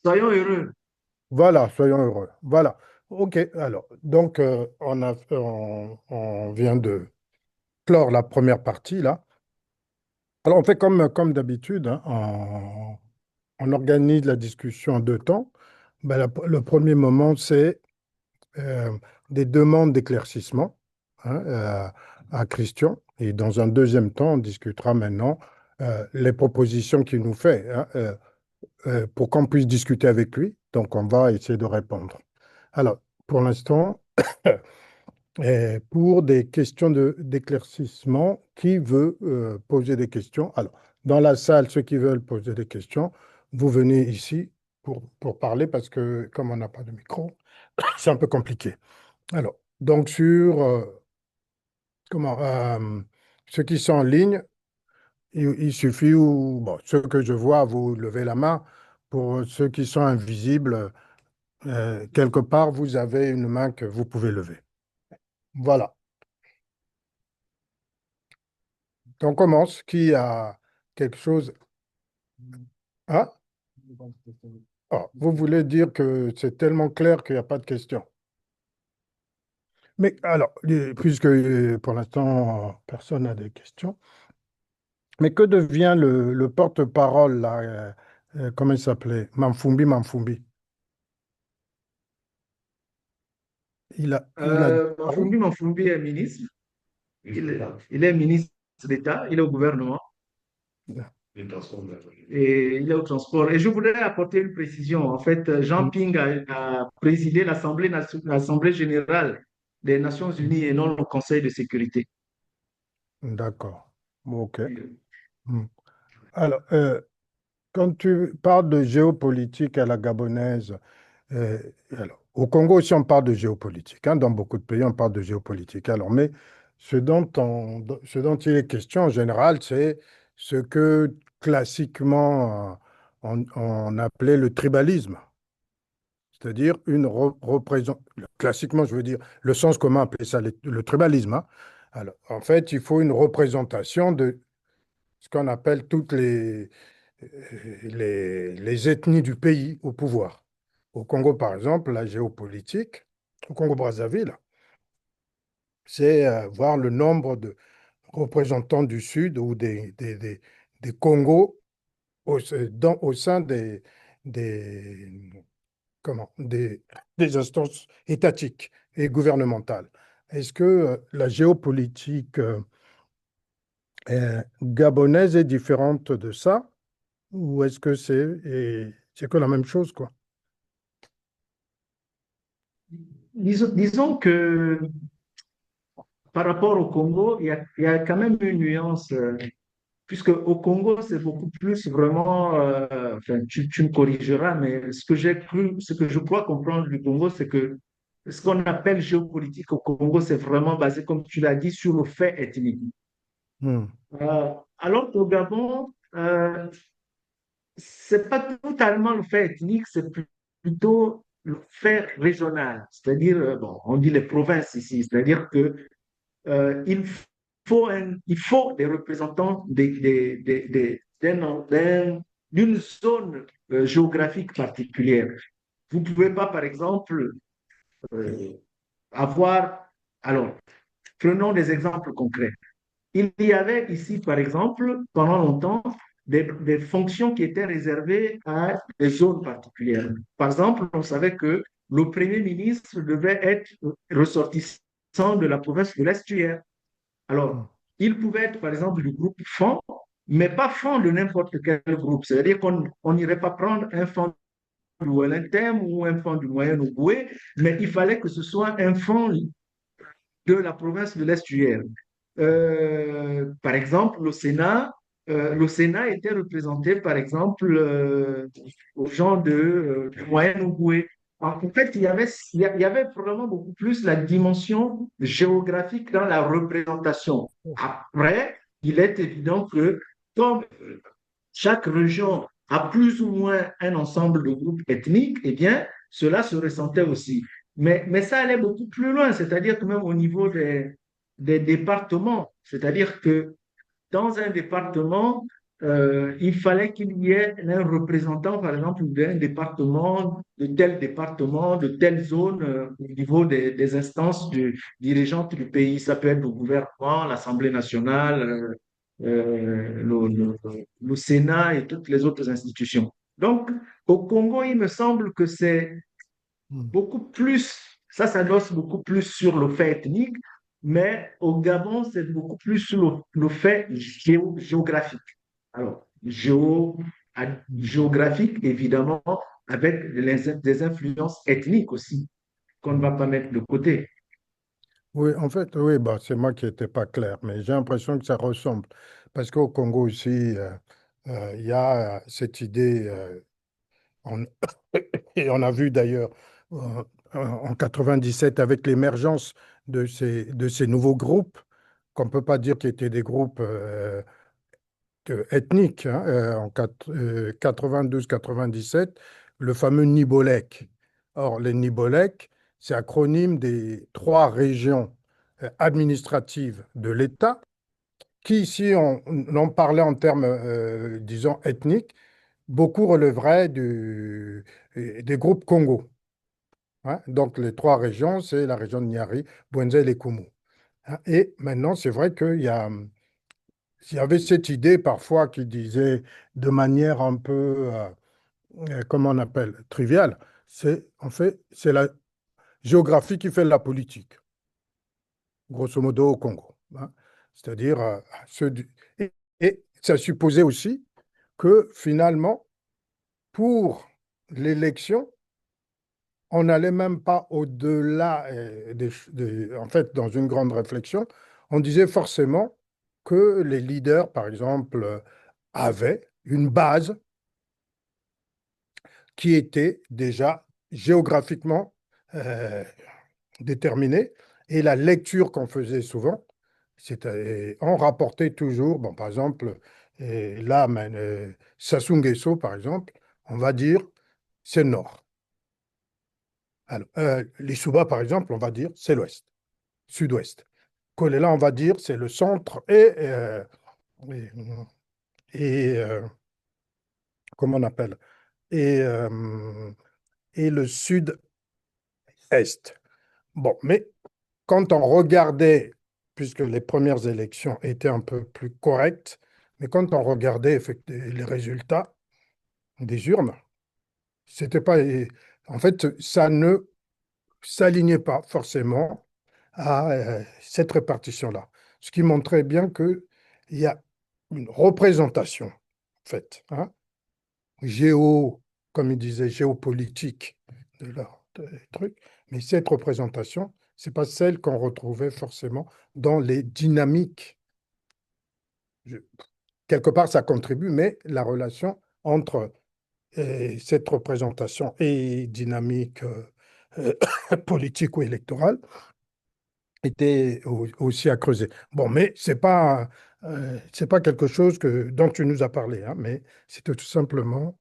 Soyons heureux. Voilà, soyons heureux. Voilà. OK. Alors, donc, on vient de clore la première partie, là. Alors, on fait comme d'habitude, hein, on organise la discussion en deux temps. Ben, le premier moment, c'est euh, des demandes d'éclaircissement, hein, à Christian. Et dans un deuxième temps, on discutera maintenant les propositions qu'il nous fait, hein, pour qu'on puisse discuter avec lui. Donc, on va essayer de répondre. Alors, pour l'instant, pour des questions d'éclaircissement, qui veut poser des questions? Alors, dans la salle, ceux qui veulent poser des questions, vous venez ici pour parler parce que comme on n'a pas de micro, c'est un peu compliqué. Alors, donc sur comment, ceux qui sont en ligne, il suffit, ou bon, ceux que je vois, vous levez la main. Pour ceux qui sont invisibles, quelque part, vous avez une main que vous pouvez lever. Voilà. On commence. Qui a quelque chose? Ah, vous voulez dire que c'est tellement clair qu'il n'y a pas de question. Mais alors, puisque pour l'instant, personne n'a des questions, mais que devient le porte-parole, là, comment il s'appelait? Mamfumbi, Mamfumbi. Il a disparu? Mafumbi est ministre. Il est ministre d'État, il est au gouvernement et il est au transport. Et je voudrais apporter une précision. En fait, Jean Ping a présidé l'Assemblée générale des Nations unies et non le Conseil de sécurité. D'accord. OK. Hmm. Alors, quand tu parles de géopolitique à la gabonaise, alors, au Congo aussi, on parle de géopolitique, hein. Dans beaucoup de pays, on parle de géopolitique. Alors, mais ce dont il est question en général, c'est ce que classiquement on appelait le tribalisme, c'est-à-dire représentation. Classiquement, je veux dire, le sens commun appelait ça le tribalisme, hein. Alors, en fait, il faut une représentation de ce qu'on appelle toutes les ethnies du pays au pouvoir. Au Congo, par exemple, la géopolitique, au Congo-Brazzaville, c'est voir le nombre de représentants du Sud ou des Congos au sein des, comment, des instances étatiques et gouvernementales. Est-ce que la géopolitique gabonaise est différente de ça? Ou est-ce que c'est que la même chose, quoi? Disons que par rapport au Congo, il y a quand même une nuance, puisque au Congo, c'est beaucoup plus vraiment, enfin, tu me corrigeras, mais ce que j'ai cru, ce que je crois comprendre du Congo, c'est que ce qu'on appelle géopolitique au Congo, c'est vraiment basé, comme tu l'as dit, sur le fait ethnique. Hmm. Alors qu'au Gabon, c'est pas totalement le fait ethnique, c'est plutôt le fait régional. C'est-à-dire, bon, on dit les provinces ici, c'est-à-dire que il il faut des représentants d'une zone géographique particulière. Vous ne pouvez pas, par exemple, euh, avoir... Alors, prenons des exemples concrets. Il y avait ici, par exemple, pendant longtemps, des fonctions qui étaient réservées à des zones particulières. Par exemple, on savait que le Premier ministre devait être ressortissant de la province de l'Estuaire. Hmm. Alors, il pouvait être, par exemple, du groupe FON, mais pas FON de n'importe quel groupe. C'est-à-dire qu'on n'irait pas prendre un FON du Wellington ou un FON du Moyen-Ogooué, mais il fallait que ce soit un FON de la province de l'Estuaire. Par exemple, le Sénat était représenté, par exemple, aux gens du Moyen-Ogooué. En fait, il y avait vraiment beaucoup plus la dimension géographique dans la représentation. Après, il est évident que comme chaque région a plus ou moins un ensemble de groupes ethniques, eh bien, cela se ressentait aussi. Mais ça allait beaucoup plus loin, c'est-à-dire que même au niveau des départements, c'est-à-dire que dans un département, il fallait qu'il y ait un représentant, par exemple, département, de telle zone, au niveau des instances dirigeantes du pays. Ça peut être le gouvernement, l'Assemblée nationale, le Sénat et toutes les autres institutions. Donc, au Congo, il me semble que c'est Mm. beaucoup plus, ça s'adosse beaucoup plus sur le fait ethnique, mais au Gabon, c'est beaucoup plus sur le fait géographique. Alors, géographique, évidemment, avec des influences ethniques aussi, qu'on ne va Mm. pas mettre de côté. Oui, en fait, oui, bah, c'est moi qui n'étais pas clair, mais j'ai l'impression que ça ressemble. Parce qu'au Congo aussi, il y a cette idée, on- et on a vu d'ailleurs en 97 avec l'émergence de ces nouveaux groupes, qu'on ne peut pas dire qu'ils étaient des groupes ethniques, hein, en 92-97, le fameux Nibolek. Or, les Nibolek, c'est acronyme des trois régions administratives de l'État, qui, si on en parlait en termes, disons, ethniques, beaucoup relèveraient des groupes Congo, hein. Donc, les trois régions, c'est la région de Niari, Bwenza et les Koumou, hein. Et maintenant, c'est vrai il y avait cette idée parfois qui disait de manière un peu, comment on appelle, triviale, c'est en fait, c'est la géographie qui fait la politique, grosso modo au Congo, hein. C'est-à-dire, et ça supposait aussi que finalement, pour l'élection, on n'allait même pas au-delà, en fait, dans une grande réflexion, on disait forcément que les leaders, par exemple, avaient une base qui était déjà géographiquement euh, déterminée. Et la lecture qu'on faisait souvent, c'était, on rapportait toujours, bon, par exemple, là, Sassou Nguesso, par exemple, on va dire, c'est le nord. Alors, les Souba, par exemple, on va dire, c'est l'ouest, sud-ouest. Kolela, on va dire, c'est le centre et, comment on appelle, et, euh, et le sud-est. Bon, mais quand on regardait, puisque les premières élections étaient un peu plus correctes, mais quand on regardait les résultats des urnes, c'était pas, en fait, ça ne s'alignait pas forcément à cette répartition-là. Ce qui montrait bien qu'il y a une représentation, en fait, hein, comme il disait, géopolitique de leur truc, mais cette représentation, c'est pas celle qu'on retrouvait forcément dans les dynamiques. Je- Quelque part, ça contribue, mais la relation entre cette représentation et dynamique politique ou électorale était aussi à creuser. Bon, mais c'est pas quelque chose dont tu nous as parlé, hein, mais c'était tout simplement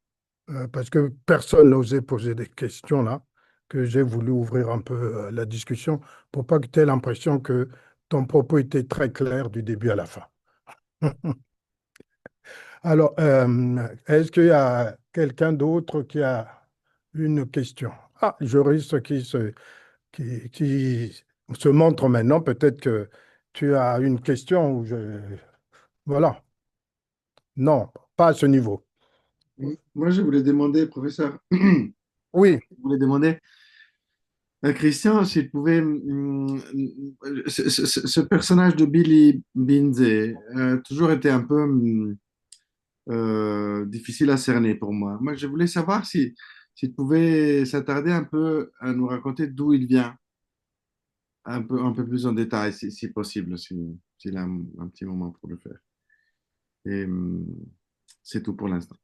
parce que personne n'osait poser des questions là, que j'ai voulu ouvrir un peu la discussion pour pas que tu aies l'impression que ton propos était très clair du début à la fin. Alors, est-ce qu'il y a quelqu'un d'autre qui a une question? Ah, Joris qui se montre maintenant. Peut-être que tu as une question ou Voilà. Non, pas à ce niveau. Moi, je voulais demander, professeur, je Oui, voulais demander à Christian s'il pouvait, ce personnage de Billy Binze a toujours été un peu difficile à cerner pour moi. Moi, je voulais savoir s'il pouvait s'attarder un peu à nous raconter d'où il vient, un peu plus en détail, si possible, s'il a un petit moment pour le faire. Et c'est tout pour l'instant.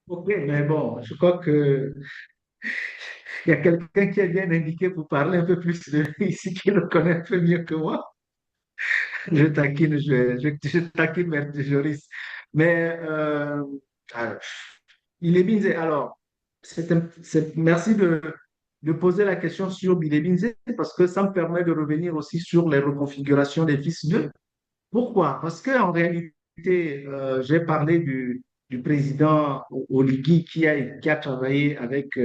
Ok, mais bon, je crois que il y a quelqu'un qui est bien indiqué pour parler un peu plus de lui ici, qui le connaît un peu mieux que moi. Je taquine Maître Joris. Mais alors, il est Binze. Alors, merci de poser la question sur Billy Binze parce que ça me permet de revenir aussi sur les reconfigurations des fils d'eux. Pourquoi? Parce qu'en réalité, j'ai parlé du président Oligui qui a travaillé avec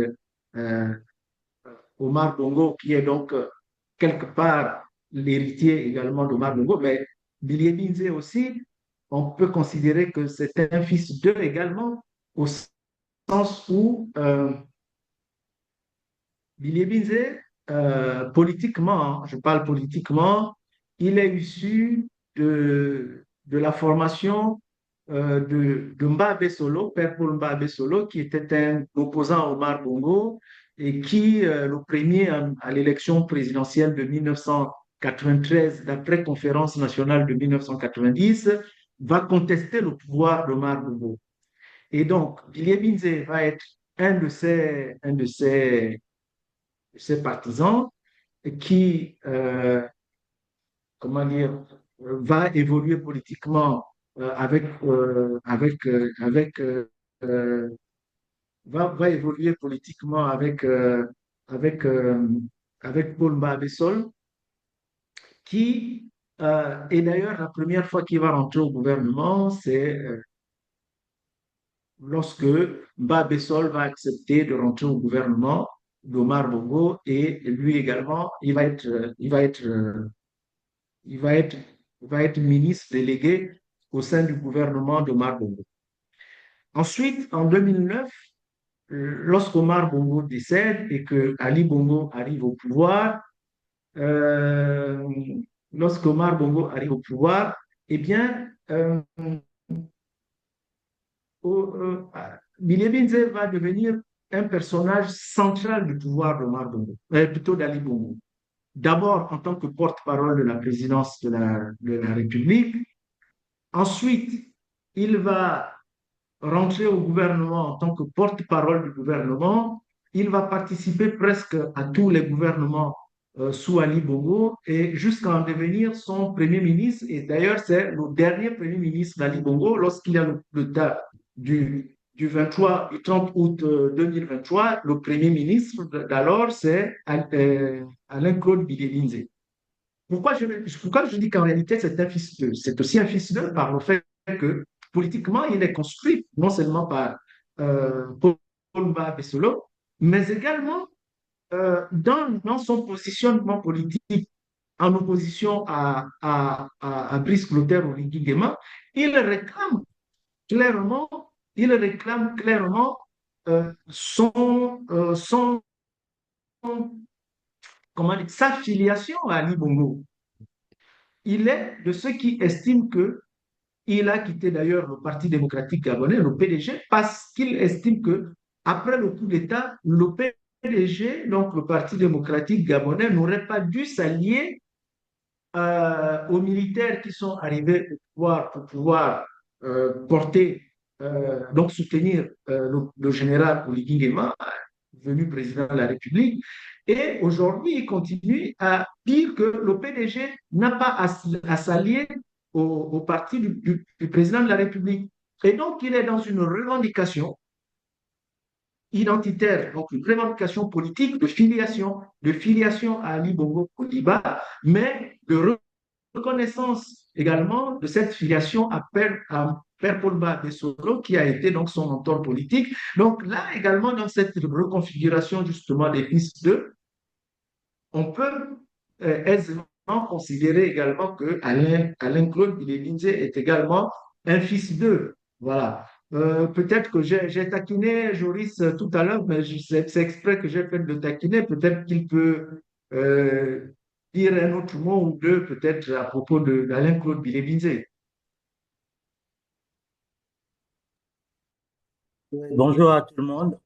euh, Omar Bongo, qui est donc quelque part l'héritier également d'Omar Bongo, mais Billy Binze aussi, on peut considérer que c'est un fils d'eux également, au sens où Billy Binze, politiquement, hein, je parle politiquement, il est issu de la formation de Mbabe Solo, Père Paul Mbabe Solo, qui était un opposant à Omar Bongo et qui, le premier à l'élection présidentielle de 1993, d'après conférence nationale de 1990, va contester le pouvoir d'Omar Bongo. Et donc, Billy Binze va être un de ses partisans qui, comment dire, va évoluer politiquement euh, va évoluer politiquement avec, euh, avec Paul Mbabessol, qui est d'ailleurs la première fois qu'il va rentrer au gouvernement, c'est lorsque Mbabessol va accepter de rentrer au gouvernement d'Omar Bongo et lui également, il va être, va être ministre délégué au sein du gouvernement d'Omar Bongo. Ensuite, en 2009, lorsqu'Omar Bongo décède et que Ali Bongo arrive au pouvoir, euh, lorsqu'Omar Bongo arrive au pouvoir, eh bien, Billy Binze va devenir un personnage central du pouvoir d'Omar Bongo, plutôt d'Ali Bongo. D'abord en tant que porte-parole de la présidence de la République. Ensuite, il va rentrer au gouvernement en tant que porte-parole du gouvernement. Il va participer presque à tous les gouvernements sous Ali Bongo et jusqu'à en devenir son premier ministre. Et d'ailleurs, c'est le dernier premier ministre d'Ali Bongo lorsqu'il a le tas du 30 août 2023. Le premier ministre d'alors, c'est Alain-Claude Bidelinze. Pourquoi je dis qu'en réalité, c'est un fils d'eux? C'est aussi un fils d'eux par le fait que politiquement, il est construit non seulement par Paul Bessolo, mais également dans son positionnement politique en opposition à Brice Clotaire ou Rigui Guéma, il réclame clairement, il réclame clairement son, comment dire, sa filiation à Ali Bongo. Il est de ceux qui estiment que il a quitté d'ailleurs le Parti démocratique gabonais, le PDG, parce qu'il estime que après le coup d'État, le PDG, donc le Parti démocratique gabonais, n'aurait pas dû s'allier aux militaires qui sont arrivés pour pouvoir porter, donc soutenir le général Oligui Nguema, devenu président de la République. Et aujourd'hui, il continue à dire que le PDG n'a pas à s'allier au parti du président de la République. Et donc, il est dans une revendication identitaire, donc une revendication politique de filiation à Ali Bongo Kodiba, mais de reconnaissance également de cette filiation à Père Paul Bessolo, qui a été donc son mentor politique. Donc là également, dans cette reconfiguration justement des fils d'eux, on peut aisément considérer également que Alain-Claude Bidelinze est également un fils d'eux. Voilà. Peut-être que j'ai taquiné Joris tout à l'heure, mais c'est exprès que j'ai fait de taquiner. Peut-être qu'il peut dire un autre mot ou deux, peut-être à propos d'Alain-Claude Bidelinze. Bonjour à tout le monde.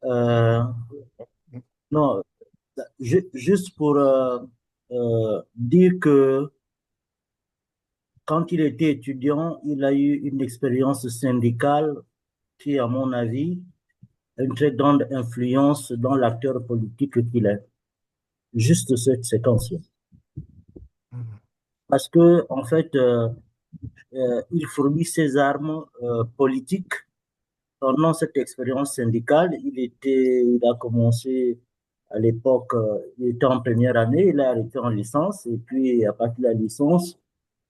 Non, juste pour dire que quand il était étudiant, il a eu une expérience syndicale qui, à mon avis, a une très grande influence dans l'acteur politique qu'il est. Juste cette séquence-là. Parce que, en fait, il fournit ses armes politiques pendant cette expérience syndicale. Il a commencé à l'époque, il était en première année, il a arrêté en licence, et puis à partir de la licence,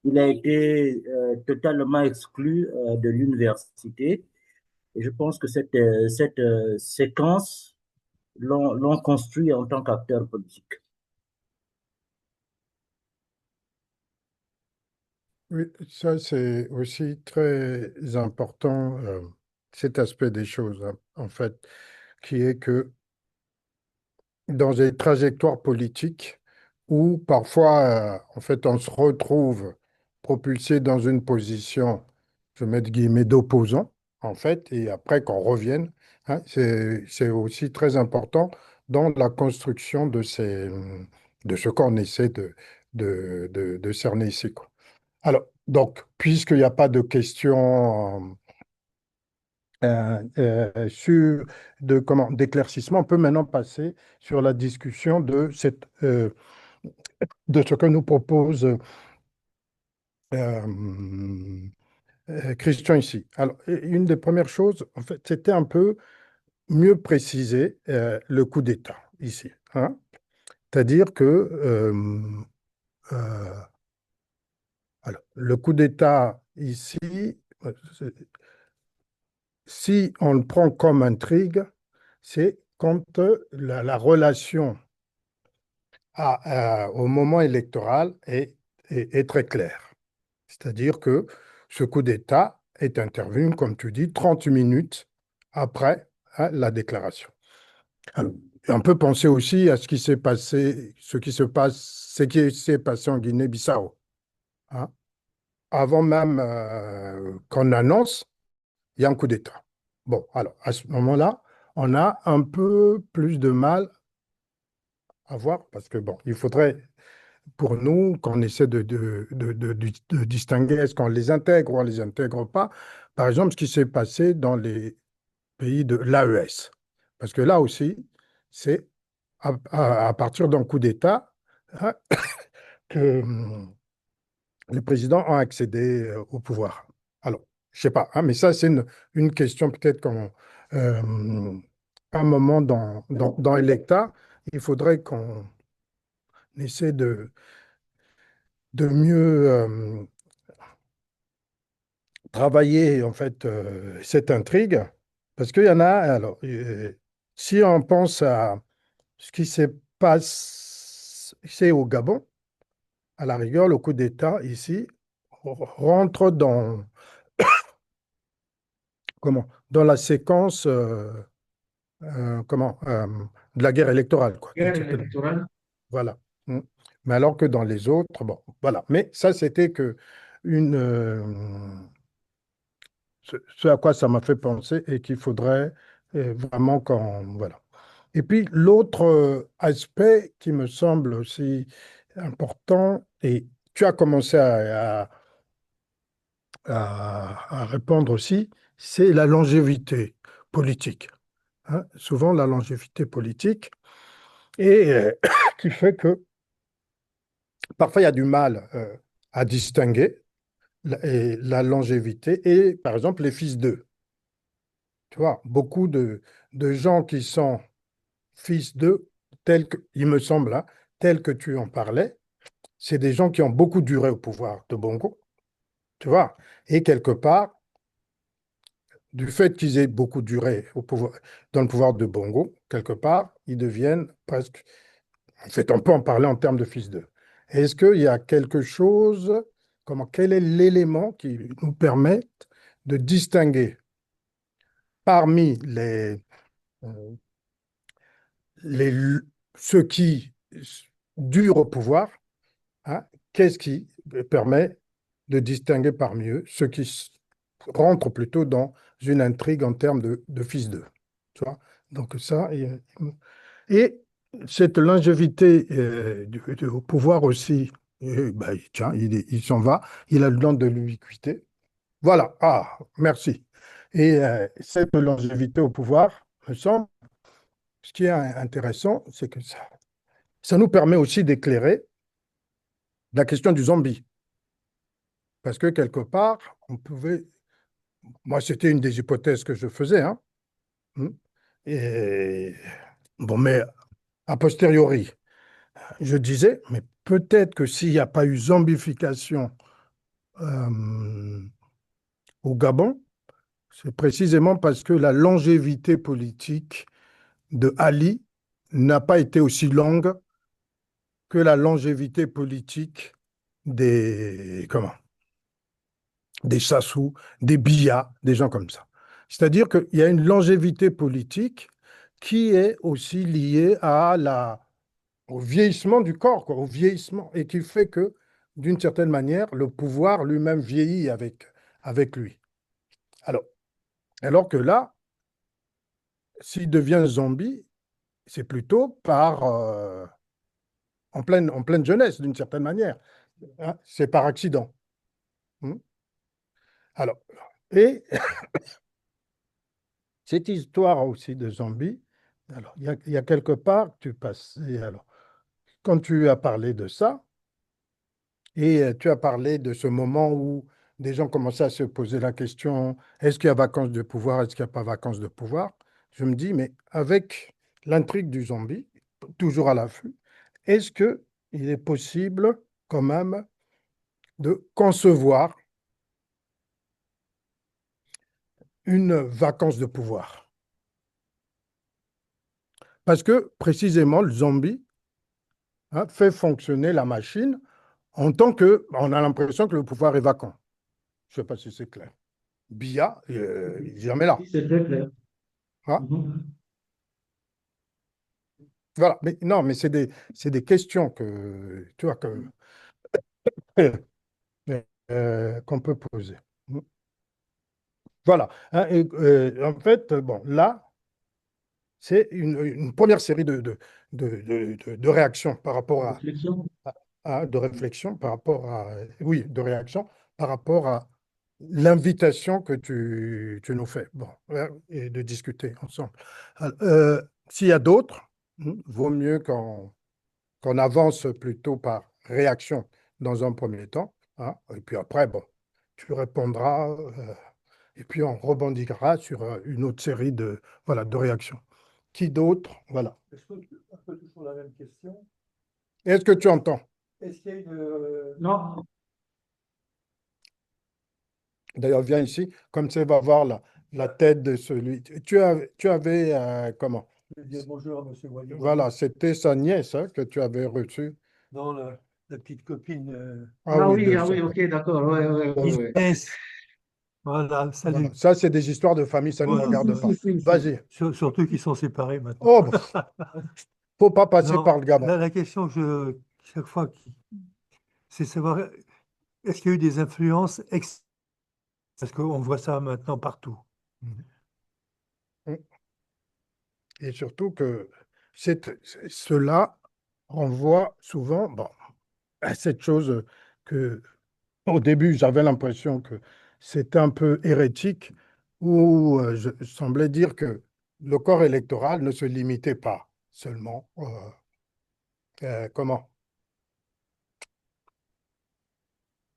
il a été totalement exclu de l'université. Et je pense que cette séquence l'ont construit en tant qu'acteur politique. Oui, ça c'est aussi très important, cet aspect des choses, hein, en fait, qui est que dans des trajectoires politiques où parfois, en fait, on se retrouve propulsé dans une position, je mets de guillemets, d'opposant, en fait, et après qu'on revienne, hein, c'est aussi très important dans la construction de ce qu'on essaie de cerner ici, quoi. Alors, donc, puisqu'il n'y a pas de questions sur d'éclaircissement, on peut maintenant passer sur la discussion de ce que nous propose Christian ici. Alors, une des premières choses, en fait, c'était un peu mieux préciser le coup d'État ici, hein. C'est-à-dire que euh, alors, le coup d'État ici, c'est- si on le prend comme intrigue, c'est quand la relation au moment électoral est très claire. C'est-à-dire que ce coup d'État est intervenu, comme tu dis, 30 minutes après, hein, la déclaration. Alors, on peut penser aussi à ce qui s'est passé, ce qui s'est passé en Guinée-Bissau, hein. Avant même qu'on annonce, il y a un coup d'État. Bon, alors à ce moment-là, on a un peu plus de mal à voir parce que, bon, il faudrait pour nous qu'on essaie de distinguer est-ce qu'on les intègre ou on ne les intègre pas. Par exemple, ce qui s'est passé dans les pays de l'AES. Parce que là aussi, c'est à partir d'un coup d'État, hein, que les présidents ont accédé au pouvoir. Alors, je ne sais pas, hein, mais ça, c'est une question peut-être un moment dans Electa, il faudrait qu'on essaie de mieux travailler en fait cette intrigue, parce qu'il y en a, alors, si on pense à ce qui s'est passé au Gabon, à la rigueur, le coup d'État ici rentre dans la séquence de la guerre électorale, quoi, d'une Guerre certaine manière. électorale. Voilà. Mm. Mais alors que dans les autres, bon, voilà. Mais ça, c'était que une, ce à quoi ça m'a fait penser et qu'il faudrait vraiment qu'on, voilà. Et puis l'autre aspect qui me semble aussi important, et tu as commencé à répondre aussi, c'est la longévité politique, hein. Souvent la longévité politique, et qui fait que parfois il y a du mal à distinguer la longévité et par exemple les fils d'eux. Tu vois, beaucoup de gens qui sont fils d'eux, tels que, il me semble, hein, tels que tu en parlais, c'est des gens qui ont beaucoup duré au pouvoir de Bongo, tu vois. Et quelque part, du fait qu'ils aient beaucoup duré dans le pouvoir de Bongo, quelque part, ils deviennent presque, en fait, on peut en parler en termes de fils d'eux. Est-ce qu'il y a quelque chose, quel est l'élément qui nous permet de distinguer parmi euh, les, ceux qui durent au pouvoir, hein, qu'est-ce qui permet de distinguer parmi eux ceux qui rentrent plutôt dans une intrigue en termes de fils d'eux, tu vois? Donc ça, et cette longévité au pouvoir aussi, ben, tiens, il s'en va, il a le don de l'ubiquité. Voilà, ah, merci. Et cette longévité au pouvoir, me semble, ce qui est intéressant, c'est que ça nous permet aussi d'éclairer la question du zombie. Parce que quelque part, on pouvait. Moi, c'était une des hypothèses que je faisais, hein. Hmm. Et bon, mais a posteriori, je disais, mais peut-être que s'il n'y a pas eu zombification euh, au Gabon, c'est précisément parce que la longévité politique de Ali n'a pas été aussi longue que la longévité politique comment, des Sassou, des Biya, des gens comme ça. C'est-à-dire qu'il y a une longévité politique qui est aussi liée au vieillissement du corps, quoi, au vieillissement, et qui fait que, d'une certaine manière, le pouvoir lui-même vieillit avec lui. Alors, alors que là, s'il devient zombie, c'est plutôt en pleine jeunesse, d'une certaine manière. Hein, c'est par accident. Hmm. Alors, et cette histoire aussi de zombies, alors, il y a quelque part, tu passais, alors, quand tu as parlé de ça, et tu as parlé de ce moment où des gens commençaient à se poser la question, est-ce qu'il y a vacances de pouvoir, est-ce qu'il n'y a pas vacances de pouvoir? Je me dis, mais avec l'intrigue du zombie, toujours à l'affût, est-ce qu'il est possible quand même de concevoir une vacance de pouvoir? Parce que précisément, le zombie, hein, fait fonctionner la machine en tant que, on a l'impression que le pouvoir est vacant. Je ne sais pas si c'est clair. Bia, il n'est jamais là. Si, c'est très clair. Hein. Mhm. Voilà. Mais non, mais c'est des questions que, tu vois, qu'on peut poser. Voilà. Hein, et, en fait, bon, là, c'est une première série de réactions par rapport Réflexion. de réflexion par rapport oui, de réaction par rapport à l'invitation que tu nous fais, bon, ouais, et de discuter ensemble. Alors, s'il y a d'autres, vaut mieux qu'on avance plutôt par réaction dans un premier temps, hein, et puis après, bon, tu répondras, et puis on rebondira sur une autre série voilà, de réactions. Qui d'autre? Voilà. Est-ce que un peu toujours la même question? Est-ce que tu entends? Est-ce qu'il y a une, Non, D'ailleurs, viens ici, comme ça, va voir la tête de celui. Tu avais, comment? je vais dire bonjour à Monsieur Wally Wally, Voilà, c'était sa nièce, hein, que tu avais reçue. dans la petite copine Ah oui, de ah son oui, père. ok, d'accord. Ouais, ouais, ouais, ouais. Inès. Voilà, Voilà. salut. Ça, c'est des histoires de famille, ça ne nous Voilà. regarde pas. Si. Vas-y. Surtout qu'ils sont séparés maintenant. Oh, bon, faut pas passer par Non, le Gabon. la question que chaque fois, c'est savoir, est-ce qu'il y a eu des influences parce qu'on voit ça maintenant partout. Mhm. Et surtout que cela renvoie souvent, bon, à cette chose que, au début, j'avais l'impression que c'était un peu hérétique, où je semblais dire que le corps électoral ne se limitait pas seulement, comment,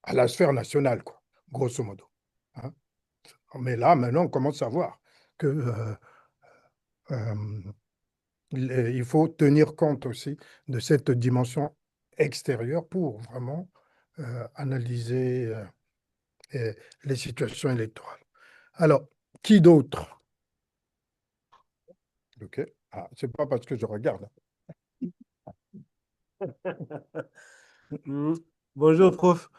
à la sphère nationale, quoi, grosso modo. Hein. Mais là, maintenant, on commence à voir que euh, il faut tenir compte aussi de cette dimension extérieure pour vraiment analyser les situations électorales. Alors, qui d'autre? OK. Ah, c'est pas parce que je regarde. Mm. Bonjour, prof.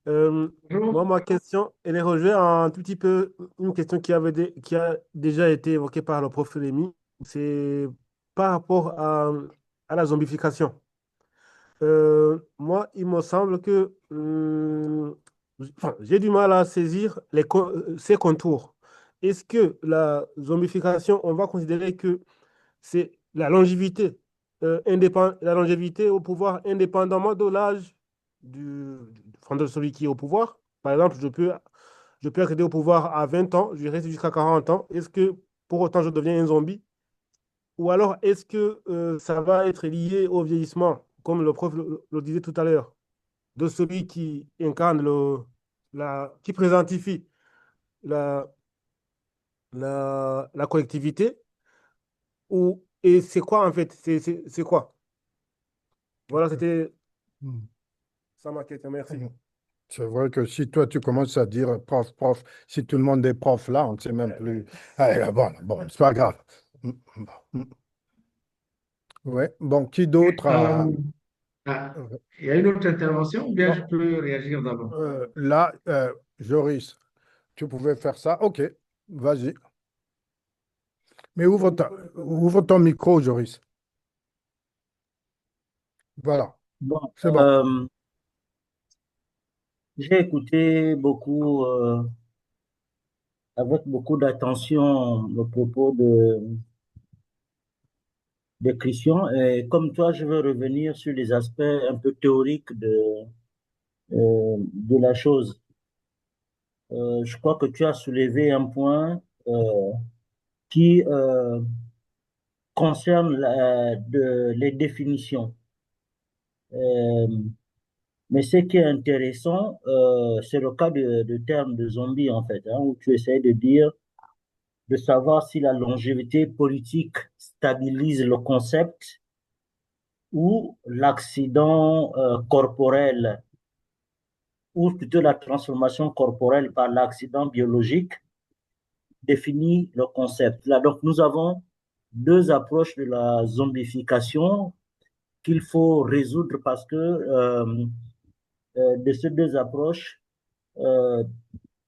Moi, Bonjour. ma question, elle est rejoint un tout petit peu une question qui a déjà été évoquée par le prof Rémi. C'est par rapport à la zombification. Moi, il me semble que enfin, j'ai du mal à saisir ses contours. Est-ce que la zombification, on va considérer que c'est la longévité au pouvoir indépendamment de l'âge enfin, de celui qui est au pouvoir. Par exemple, je peux accéder au pouvoir à 20 ans, je reste jusqu'à 40 ans. Est-ce que pour autant je deviens un zombie? Ou alors est-ce que ça va être lié au vieillissement, comme le prof le disait tout à l'heure, de celui qui incarne qui présentifie la, la collectivité? Et c'est quoi en fait? C'est quoi? Voilà, c'était Hmm. ça ma question. Très Merci. bien. C'est vrai que si toi, tu commences à dire prof, prof, si tout le monde est prof là, on ne sait même plus. Ah, bon, bon, c'est pas grave. Mm, mm. Ouais. Bon, qui d'autre a. Euh, ah, euh, il y a une autre intervention ou bien je Non, peux réagir d'abord? là, Joris, tu pouvais faire ça. OK, vas-y. Mais ouvre ton micro, Joris. Voilà, Bon, c'est bon. j'ai écouté beaucoup, avec beaucoup d'attention le propos de Christian. Et comme toi, je veux revenir sur les aspects un peu théoriques de la chose. Je crois que tu as soulevé un point qui concerne les définitions. Euh, mais ce qui est intéressant, c'est le cas de terme de zombie, en fait, hein, où tu essaies de dire, de savoir si la longévité politique stabilise le concept ou l'accident corporel, ou plutôt la transformation corporelle par l'accident biologique définit le concept. Là, donc, nous avons deux approches de la zombification qu'il faut résoudre parce que de ces deux approches euh,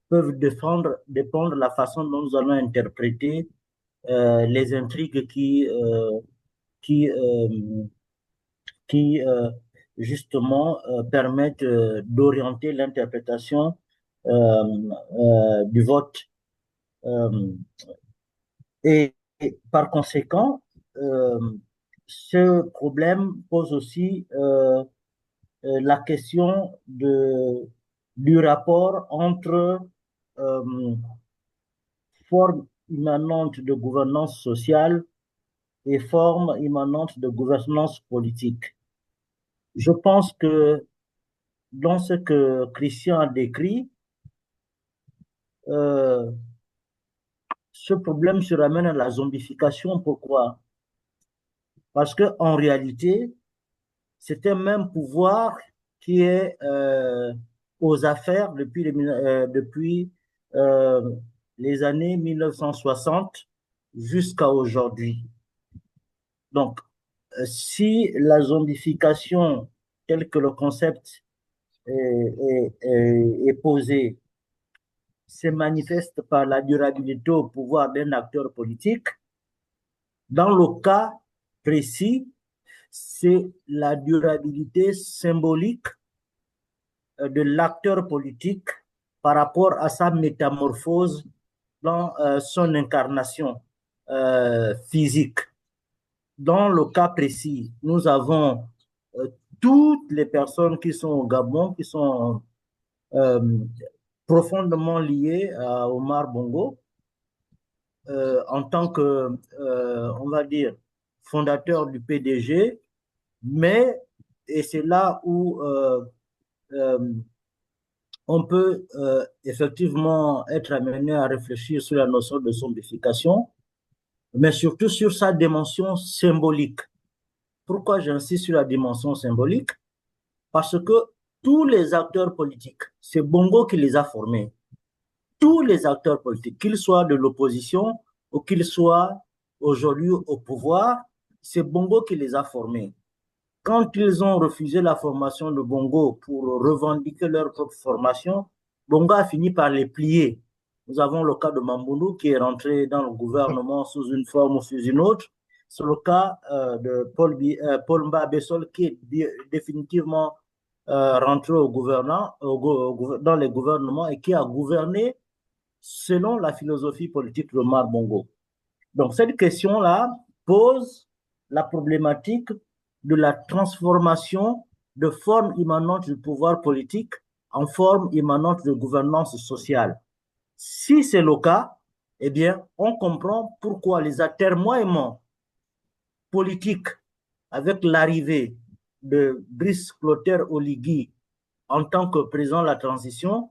peuvent dépendre de la façon dont nous allons interpréter les intrigues qui, euh, qui justement permettent d'orienter l'interprétation du vote. Euh, et par conséquent, euh, ce problème pose aussi la question du rapport entre euh, forme immanente de gouvernance sociale et forme immanente de gouvernance politique. Je pense que dans ce que Christian a décrit, euh, ce problème se ramène à la zombification. Pourquoi? Parce qu'en réalité, c'est un même pouvoir qui est aux affaires depuis les années 1960 jusqu'à aujourd'hui. Donc, si la zombification, tel que le concept est posé, se manifeste par la durabilité au pouvoir d'un acteur politique, dans le cas précis, c'est la durabilité symbolique de l'acteur politique par rapport à sa métamorphose dans son incarnation physique. Dans le cas précis, nous avons toutes les personnes qui sont au Gabon, qui sont euh, profondément liées à Omar Bongo, en tant que, on va dire, fondateur du PDG, mais, et c'est là où euh, on peut effectivement être amené à réfléchir sur la notion de zombification, mais surtout sur sa dimension symbolique. Pourquoi j'insiste sur la dimension symbolique? Parce que tous les acteurs politiques, c'est Bongo qui les a formés. Tous les acteurs politiques, qu'ils soient de l'opposition ou qu'ils soient aujourd'hui au pouvoir, c'est Bongo qui les a formés. Quand ils ont refusé la formation de Bongo pour revendiquer leur propre formation, Bongo a fini par les plier. Nous avons le cas de Mamboundou qui est rentré dans le gouvernement sous une forme ou sous une autre. C'est le cas de Paul Mba Bessol qui est définitivement rentré dans les gouvernements et qui a gouverné selon la philosophie politique de Omar Bongo. Donc cette question-là pose la problématique de la transformation de forme immanente du pouvoir politique en forme immanente de gouvernance sociale. Si c'est le cas, eh bien, on comprend pourquoi les atermoiements politiques avec l'arrivée de Brice Clotaire Oligui en tant que président de la transition,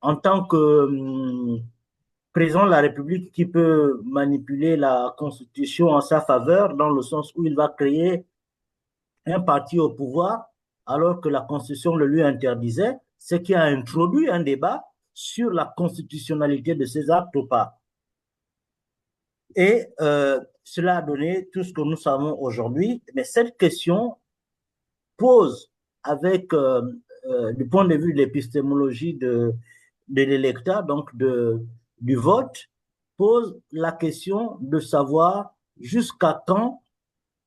en tant que président de la République qui peut manipuler la Constitution en sa faveur, dans le sens où il va créer un parti au pouvoir, alors que la Constitution le lui interdisait, ce qui a introduit un débat sur la constitutionnalité de ces actes ou pas. Et cela a donné tout ce que nous savons aujourd'hui. Mais cette question pose, avec du point de vue de l'épistémologie de l'électeur, donc du vote, pose la question de savoir jusqu'à quand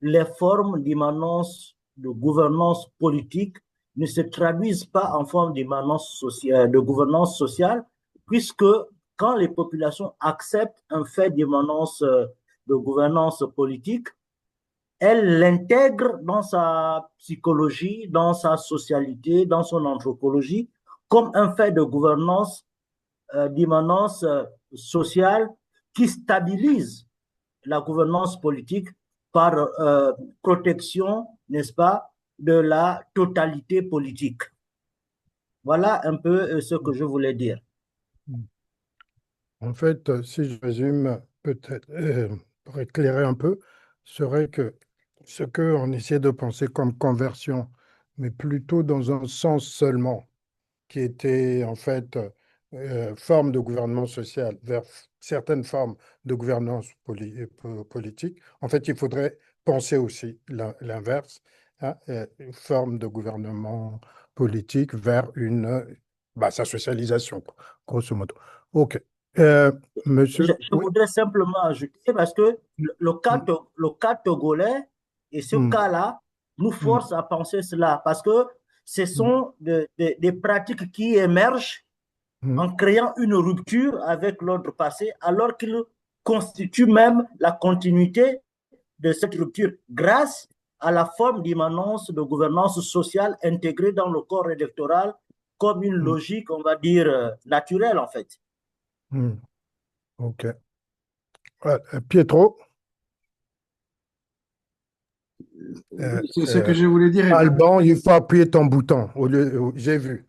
les formes d'immanence de gouvernance politique ne se traduisent pas en forme d'immanence sociale, de gouvernance sociale, puisque quand les populations acceptent un fait d'immanence de gouvernance politique, elles l'intègrent dans sa psychologie, dans sa socialité, dans son anthropologie, comme un fait de gouvernance, d'immanence sociale qui stabilise la gouvernance politique par protection, n'est-ce pas, de la totalité politique. Voilà un peu ce que je voulais dire. En fait, si je résume, peut-être, pour éclairer un peu, serait que ce qu'on essaie de penser comme conversion, mais plutôt dans un sens seulement, qui était en fait forme de gouvernement social vers certaines formes de gouvernance politique. En fait, il faudrait penser aussi l'inverse, hein, une forme de gouvernement politique vers sa socialisation, quoi, grosso modo. OK. Euh, Je, monsieur, je oui. voudrais simplement ajouter, parce que Mm, le cas togolais et ce mm, cas-là nous mm, force à penser cela, parce que ce mm, sont des pratiques qui émergent mm, en créant une rupture avec l'ordre passé, alors qu'il constitue même la continuité de cette rupture grâce à la forme d'immanence de gouvernance sociale intégrée dans le corps électoral comme une mm, logique, on va dire, naturelle en fait. mm. OK. Pietro, euh, Ce que euh, je voulais dire, Alban, il faut appuyer ton bouton. J'ai vu.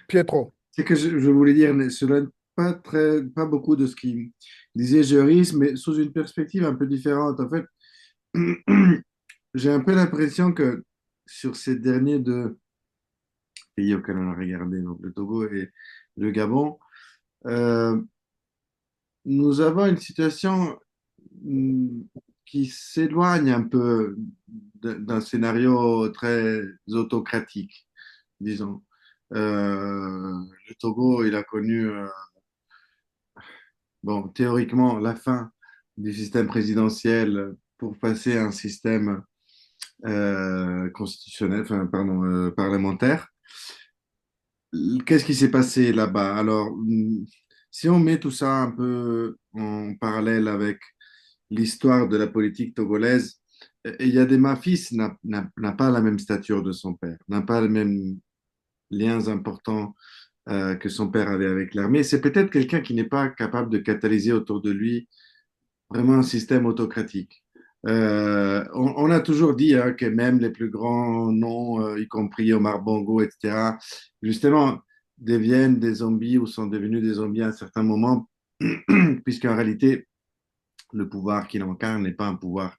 Pietro. c'est que je voulais dire, cela n'est pas beaucoup de ce qu'il disait Joris, mais sous une perspective un peu différente. En fait, j'ai un peu l'impression que sur ces derniers deux pays auxquels on a regardé, donc le Togo et le Gabon, euh, nous avons une situation hum, qui s'éloigne un peu d'un scénario très autocratique, disons. Le Togo, il a connu, bon, théoriquement, la fin du système présidentiel pour passer à un système constitutionnel, enfin, pardon, parlementaire. Qu'est-ce qui s'est passé là-bas? Alors, si on met tout ça un peu en parallèle avec l'histoire de la politique togolaise, Yadema fils n'a pas la même stature de son père, n'a pas les mêmes liens importants que son père avait avec l'armée. C'est peut-être quelqu'un qui n'est pas capable de catalyser autour de lui vraiment un système autocratique. On a toujours dit hein, que même les plus grands noms, y compris Omar Bongo, etc., justement, deviennent des zombies ou sont devenus des zombies à un certain moment, puisqu'en réalité, le pouvoir qu'il incarne n'est pas un pouvoir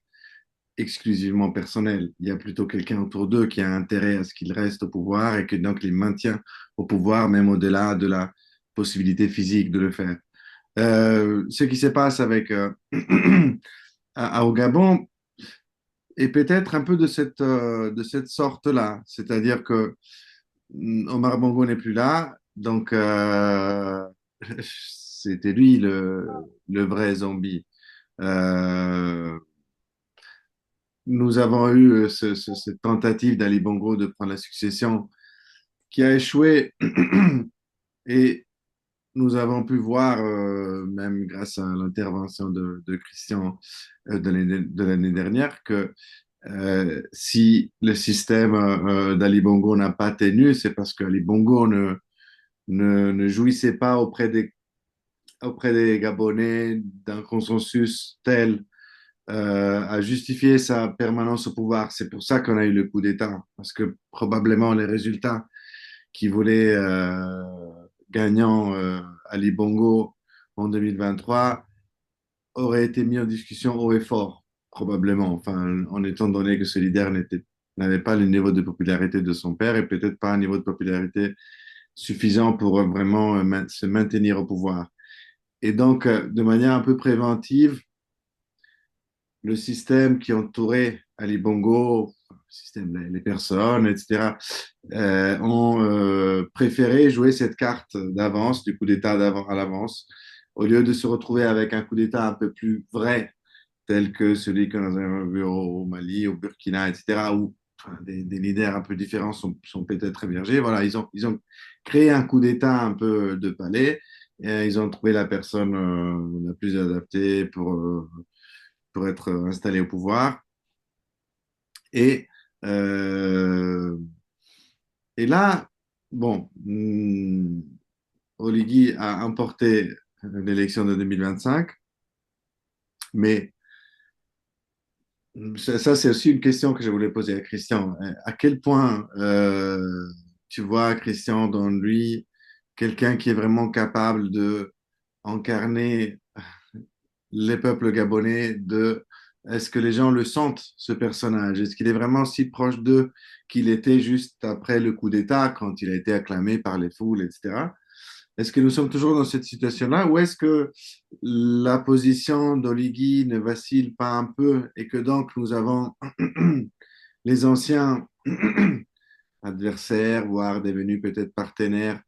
exclusivement personnel. Il y a plutôt quelqu'un autour d'eux qui a intérêt à ce qu'il reste au pouvoir et que donc les maintient au pouvoir, même au-delà de la possibilité physique de le faire. Ce qui se passe avec au Gabon est peut-être un peu de cette sorte-là. C'est-à-dire que Omar Bongo n'est plus là, donc c'était lui le vrai zombie. Euh, Nous avons eu cette tentative d'Ali Bongo de prendre la succession qui a échoué et nous avons pu voir, même grâce à l'intervention de Christian de l'année dernière, que si le système d'Ali Bongo n'a pas tenu, c'est parce qu'Ali Bongo ne jouissait pas auprès des Gabonais d'un consensus tel à justifier sa permanence au pouvoir. C'est pour ça qu'on a eu le coup d'État, parce que probablement les résultats qui voulaient gagnant Ali Bongo en 2023 auraient été mis en discussion haut et fort, probablement, enfin, en étant donné que ce leader n'était n'avait pas le niveau de popularité de son père et peut-être pas un niveau de popularité suffisant pour vraiment se maintenir au pouvoir. Et donc, de manière un peu préventive, le système qui entourait Ali Bongo, le système, les personnes, etc., ont préféré jouer cette carte d'avance, du coup d'État à l'avance, au lieu de se retrouver avec un coup d'État un peu plus vrai, tel que celui qu'on a vu au Mali, au Burkina, etc., où enfin, des leaders un peu différents sont peut-être émergés. Voilà, ils ont créé un coup d'État un peu de palais, et ils ont trouvé la personne la plus adaptée pour être installé au pouvoir. Et, euh, et là, bon, Oligui a emporté l'élection de 2025, mais ça, c'est aussi une question que je voulais poser à Christian. À quel point tu vois, Christian, dans lui, quelqu'un qui est vraiment capable de incarner les peuples gabonais de est-ce que les gens le sentent, ce personnage? Est-ce qu'il est vraiment si proche d'eux qu'il était juste après le coup d'État, quand il a été acclamé par les foules, etc. Est-ce que nous sommes toujours dans cette situation-là ou est-ce que la position d'Oligui ne vacille pas un peu et que donc nous avons les anciens adversaires, voire devenus peut-être partenaires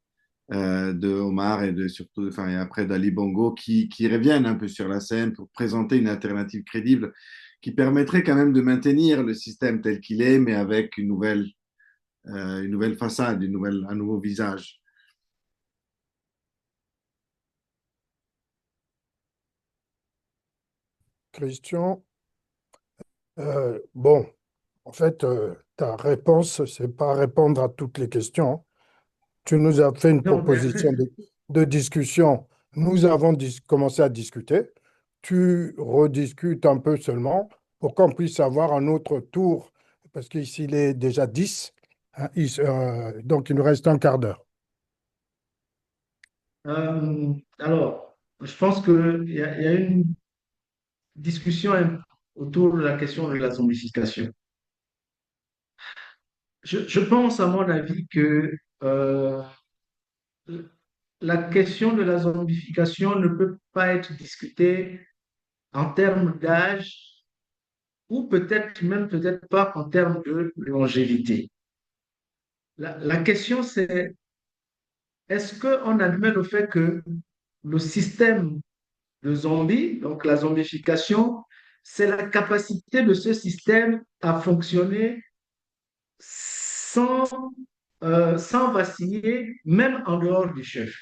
de Omar et de surtout, enfin, et après d'Ali Bongo qui reviennent un peu sur la scène pour présenter une alternative crédible qui permettrait quand même de maintenir le système tel qu'il est, mais avec une nouvelle façade, un nouveau visage. Christian, bon, en fait, ta réponse, c'est pas répondre à toutes les questions. Tu nous as fait une Non, mais proposition de discussion. Nous avons commencé à discuter. Tu rediscutes un peu seulement pour qu'on puisse avoir un autre tour, parce qu'ici, il est déjà 10, hein, donc il nous reste un quart d'heure. alors, je pense qu'il y a une discussion autour de la question de la zombification. Je pense, à mon avis, que la question de la zombification ne peut pas être discutée en termes d'âge ou peut-être même peut-être pas en termes de longévité. La question, c'est est-ce qu'on admet le fait que le système de zombies, donc la zombification, c'est la capacité de ce système à fonctionner sans, sans vaciller, même en dehors du chef.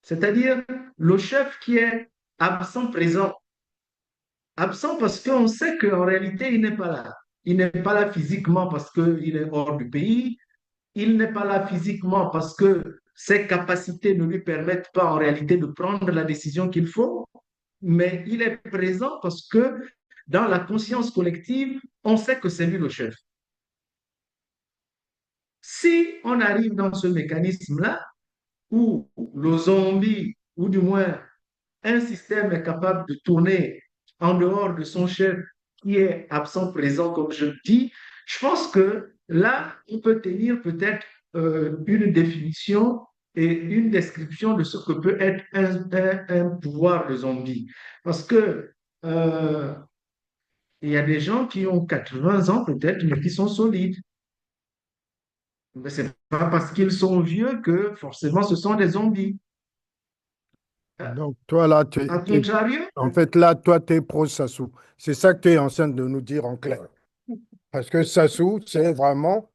C'est-à-dire le chef qui est absent présent. Absent parce qu'on sait qu'en réalité, il n'est pas là. Il n'est pas là physiquement parce qu'il est hors du pays. Il n'est pas là physiquement parce que ses capacités ne lui permettent pas en réalité de prendre la décision qu'il faut. Mais il est présent parce que dans la conscience collective, on sait que c'est lui le chef. Si on arrive dans ce mécanisme-là, où le zombie, ou du moins un système est capable de tourner en dehors de son chef qui est absent présent, comme je le dis, je pense que là, on peut tenir peut-être une définition et une description de ce que peut être un pouvoir de zombie. Parce que il y a des gens qui ont 80 ans peut-être, mais qui sont solides. Mais ce n'est pas parce qu'ils sont vieux que forcément ce sont des zombies. Donc, toi, là, À contrario, en fait, là, toi, tu es pro Sassou. C'est ça que tu es en train de nous dire en clair. Parce que Sassou, c'est vraiment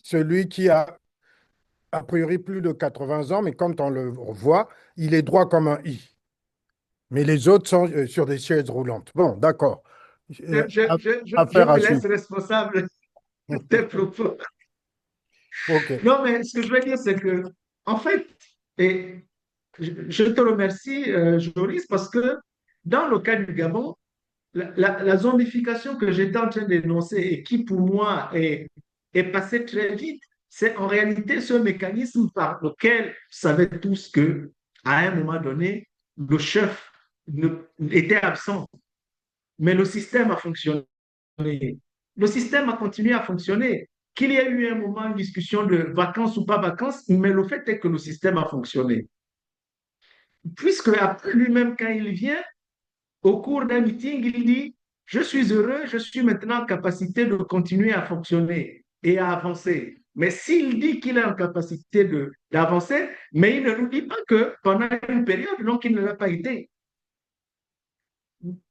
celui qui a priori plus de 80 ans, mais quand on le voit, il est droit comme un i. Mais les autres sont sur des chaises roulantes. Bon, d'accord. je, Euh, je, a- je, je je Affaire me à laisse suivre. responsable de tes propos. OK. Non, mais ce que je veux dire, c'est que, en fait, et je te remercie, Joris, parce que dans le cas du Gabon, la zombification que j'étais en train d'énoncer et qui, pour moi, est passée très vite, c'est en réalité ce mécanisme par lequel vous savez tous que, à un moment donné, le chef était absent, mais le système a fonctionné. le système a continué à fonctionner. Qu'il y ait eu un moment, une discussion de vacances ou pas vacances, mais le fait est que le système a fonctionné. Puisque après lui-même, quand il vient, au cours d'un meeting, il dit, je suis heureux, je suis maintenant en capacité de continuer à fonctionner et à avancer. Mais s'il dit qu'il est en capacité d'avancer, mais il ne nous dit pas que pendant une période, donc il ne l'a pas été.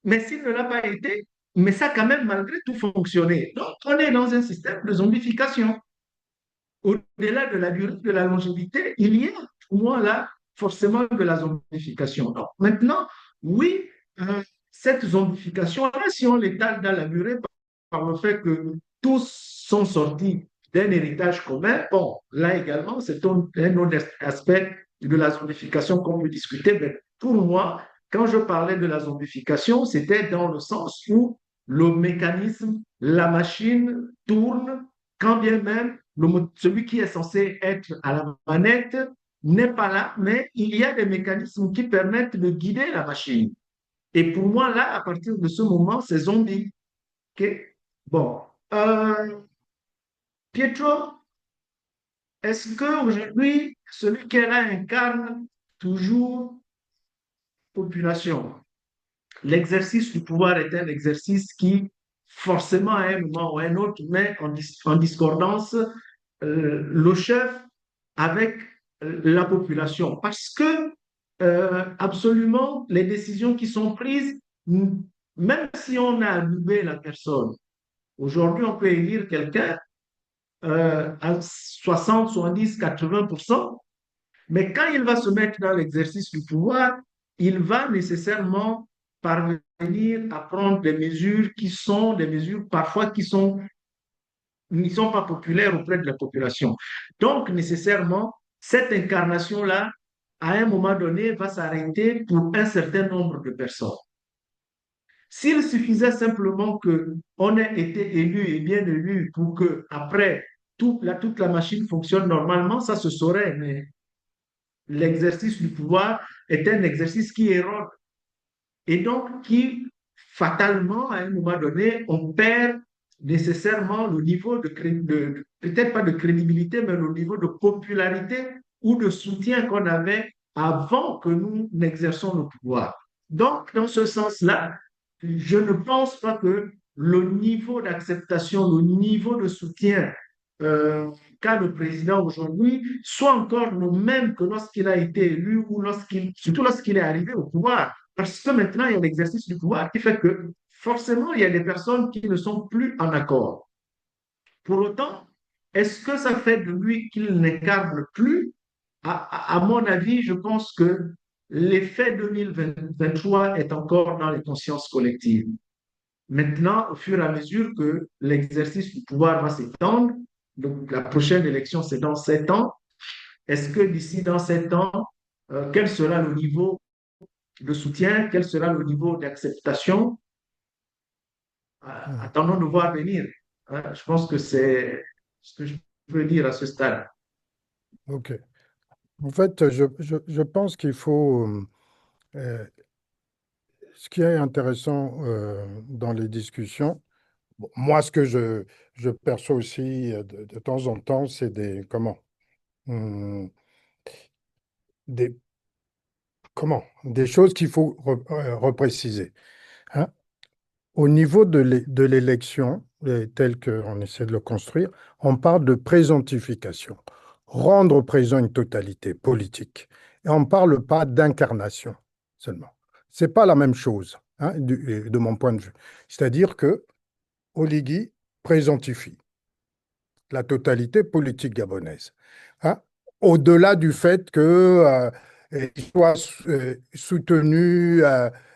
Mais s'il ne l'a pas été, mais ça a quand même malgré tout fonctionné. Donc on est dans un système de zombification. Au-delà de la durée de la longévité, il y a pour moi là forcément de la zombification. Donc, maintenant, oui, cette zombification-là, si on l'étale dans la durée par le fait que tous sont sortis d'un héritage commun, bon, là également, c'est un autre aspect de la zombification qu'on peut discuter. Mais pour moi, quand je parlais de la zombification, c'était dans le sens où le mécanisme, la machine tourne, quand bien même celui qui est censé être à la manette n'est pas là, mais il y a des mécanismes qui permettent de guider la machine. Et pour moi, là, à partir de ce moment, c'est zombie. Ok. Bon. Pietro, est-ce qu'aujourd'hui, celui qui est là incarne toujours population? L'exercice du pouvoir est un exercice qui, forcément, à un moment ou à un autre, met en discordance le chef avec la population. Parce que, absolument, les décisions qui sont prises, même si on a annulé la personne, aujourd'hui, on peut élire quelqu'un à 60, 70, 80%, mais quand il va se mettre dans l'exercice du pouvoir, il va nécessairement parvenir à prendre des mesures qui sont des mesures parfois qui sont ne sont pas populaires auprès de la population. Donc, nécessairement, cette incarnation-là, à un moment donné, va s'arrêter pour un certain nombre de personnes. S'il suffisait simplement qu'on ait été élu et bien élu pour que, après, toute la machine fonctionne normalement, ça se saurait. Mais l'exercice du pouvoir est un exercice qui érode et donc qui, fatalement, à un moment donné, on perd nécessairement le niveau peut-être pas de crédibilité, mais le niveau de popularité ou de soutien qu'on avait avant que nous n'exerçons le pouvoir. Donc, dans ce sens-là, je ne pense pas que le niveau d'acceptation, le niveau de soutien qu'a le président aujourd'hui soit encore le même que lorsqu'il a été élu ou surtout lorsqu'il est arrivé au pouvoir. Parce que maintenant, il y a l'exercice du pouvoir qui fait que forcément, il y a des personnes qui ne sont plus en accord. Pour autant, est-ce que ça fait de lui qu'il n'incarne plus? À mon avis, je pense que l'effet 2023 est encore dans les consciences collectives. Maintenant, au fur et à mesure que l'exercice du pouvoir va s'étendre, donc la prochaine élection, c'est dans 7 ans, est-ce que d'ici dans 7 ans, quel sera le niveau de soutien, quel sera le niveau d'acceptation? Attendons de voir venir. Je pense que c'est ce que je peux dire à ce stade. OK. En fait, je pense qu'il faut... ce qui est intéressant dans les discussions, bon, moi, ce que je perçois aussi de temps en temps, c'est hum, des, des choses qu'il faut repréciser, hein. Au niveau de l'élection, tel qu'on essaie de le construire, on parle de présentification, rendre présent une totalité politique. Et on ne parle pas d'incarnation seulement. Ce n'est pas la même chose, hein, de mon point de vue. C'est-à-dire que Oligui présentifie la totalité politique gabonaise, hein. Au-delà du fait que il soit soutenu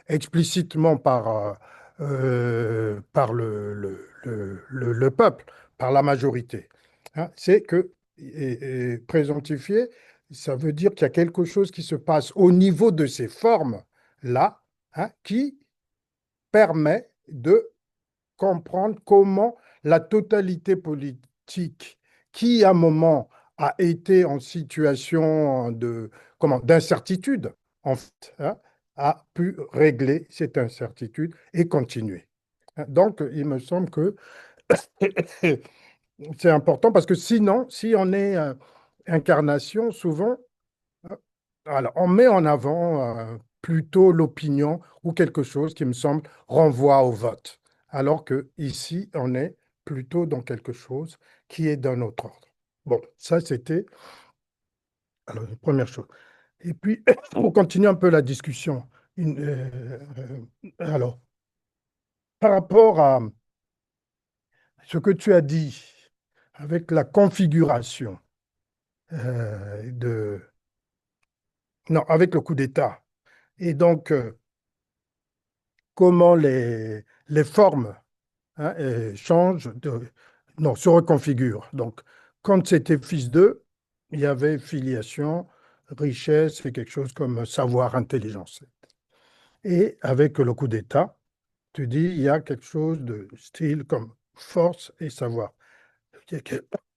explicitement par le peuple, par la majorité, hein. C'est que présentifier, ça veut dire qu'il y a quelque chose qui se passe au niveau de ces formes-là, hein, qui permet de comprendre comment la totalité politique, qui à un moment a été en situation d'incertitude, en fait, hein, a pu régler cette incertitude et continuer. Donc, il me semble que c'est important parce que sinon, si on est incarnation, souvent, euh, alors, on met en avant plutôt l'opinion ou quelque chose qui me semble renvoie au vote, alors que ici, on est plutôt dans quelque chose qui est d'un autre ordre. Bon, ça, c'était alors, la première chose. Et puis, pour continuer un peu la discussion, alors, par rapport à ce que tu as dit avec la configuration de... Non, avec le coup d'État, et donc comment les formes hein, changent, non, se reconfigurent. Donc, quand c'était fils d'eux, il y avait filiation, richesse et quelque chose comme savoir, intelligence. Et avec le coup d'État, tu dis, il y a quelque chose de style comme force et savoir.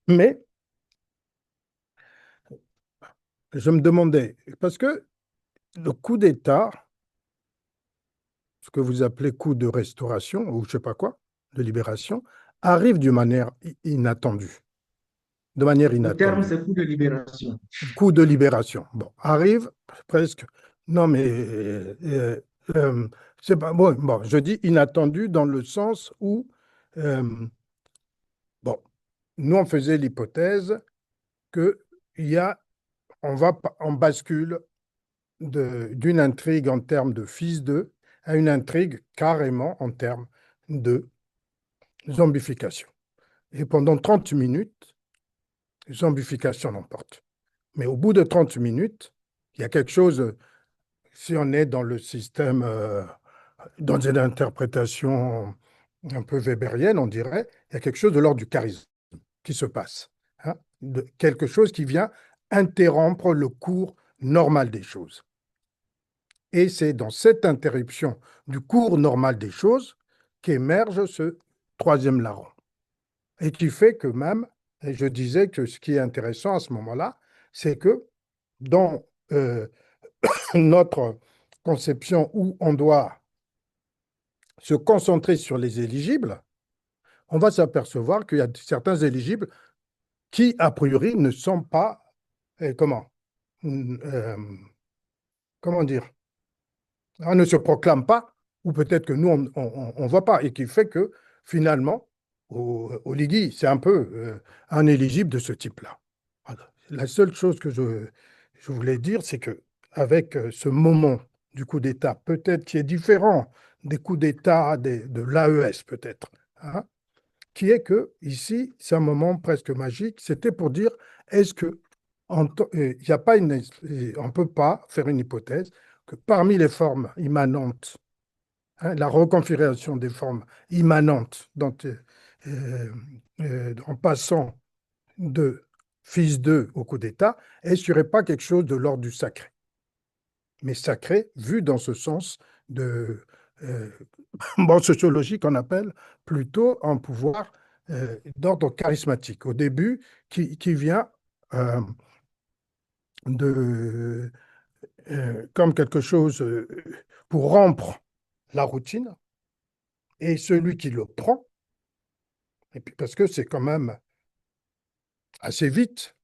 Mais je me demandais, parce que le coup d'État, ce que vous appelez coup de restauration, ou je ne sais pas quoi, de libération, arrive d'une manière inattendue. De manière Le terme, inattendue. c'est coup de libération. Coup de libération. Bon, arrive presque. Non, mais c'est pas bon, bon. Je dis inattendu dans le sens où, euh, bon, nous on faisait l'hypothèse que il y a, on bascule d'une intrigue en termes de fils d'eux à une intrigue carrément en termes de zombification. Et pendant 30 minutes, zombification l'emporte. Mais au bout de 30 minutes, il y a quelque chose, si on est dans le système, dans une interprétation un peu weberienne, on dirait, il y a quelque chose de l'ordre du charisme qui se passe. Hein, quelque chose qui vient interrompre le cours normal des choses. Et c'est dans cette interruption du cours normal des choses qu'émerge ce troisième larron. Et qui fait que même, et je disais que ce qui est intéressant à ce moment-là, c'est que dans notre conception où on doit se concentrer sur les éligibles, on va s'apercevoir qu'il y a certains éligibles qui, a priori, ne sont pas, comment, euh, comment dire, on ne se proclame pas, ou peut-être que nous, on ne voit pas, et qui fait que, finalement, au Liguy, c'est un peu un éligible de ce type-là. Voilà. La seule chose que je voulais dire, c'est que avec ce moment du coup d'État, peut-être qui est différent des coups d'État de l'AES, peut-être, hein, qui est que ici, c'est un moment presque magique. C'était pour dire, est-ce que il y a pas une, on peut pas faire une hypothèse que parmi les formes immanentes, hein, la reconfiguration des formes immanentes en passant de fils d'eux au coup d'État, est-ce qu'il n'y aurait pas quelque chose de l'ordre du sacré? Mais sacré, vu dans ce sens de, euh, bon, sociologie qu'on appelle plutôt un pouvoir d'ordre charismatique. Au début, qui vient euh, de, comme quelque chose pour rompre la routine, et celui qui le prend, et puis parce que c'est quand même assez vite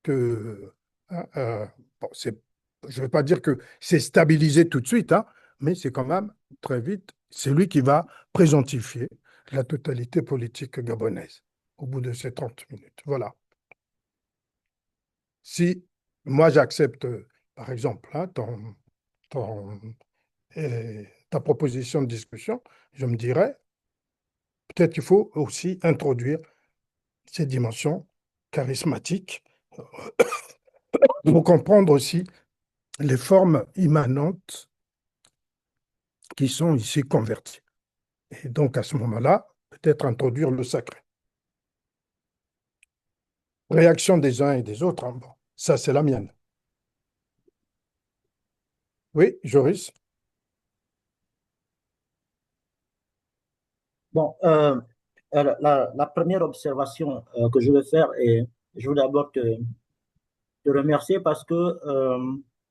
que, hein, bon, je ne veux pas dire que c'est stabilisé tout de suite, hein, mais c'est quand même très vite, c'est lui qui va présentifier la totalité politique gabonaise au bout de ces 30 minutes. Voilà. Si moi j'accepte, par exemple, hein, ton, ta proposition de discussion, je me dirais, peut-être qu'il faut aussi introduire ces dimensions charismatiques pour comprendre aussi les formes immanentes qui sont ici converties. Et donc, à ce moment-là, peut-être introduire le sacré. Réaction des uns et des autres, hein, bon, ça, c'est la mienne. Oui, Joris? Bon, la première observation que je vais faire est, je veux d'abord te remercier parce que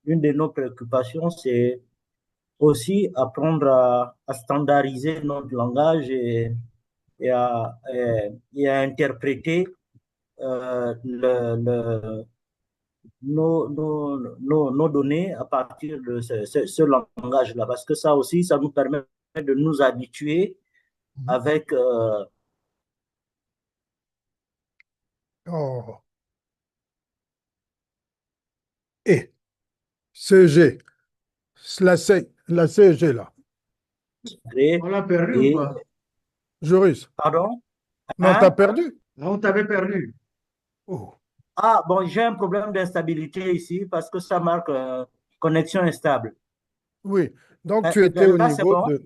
une de nos préoccupations, c'est aussi apprendre à standardiser notre langage et et à interpréter nos données à partir de ce langage-là. Parce que ça aussi, ça nous permet de nous habituer Mhm. avec... Oh. Et CEG, la CEG là, On l'a perdu ou et, pas? Joris, pardon? non, t'as Hein? perdu? Ah, on t'avait perdu. Oh. Ah, bon, j'ai un problème d'instabilité ici parce que ça marque connexion instable. Oui, donc tu étais au Là, c'est niveau bon? de...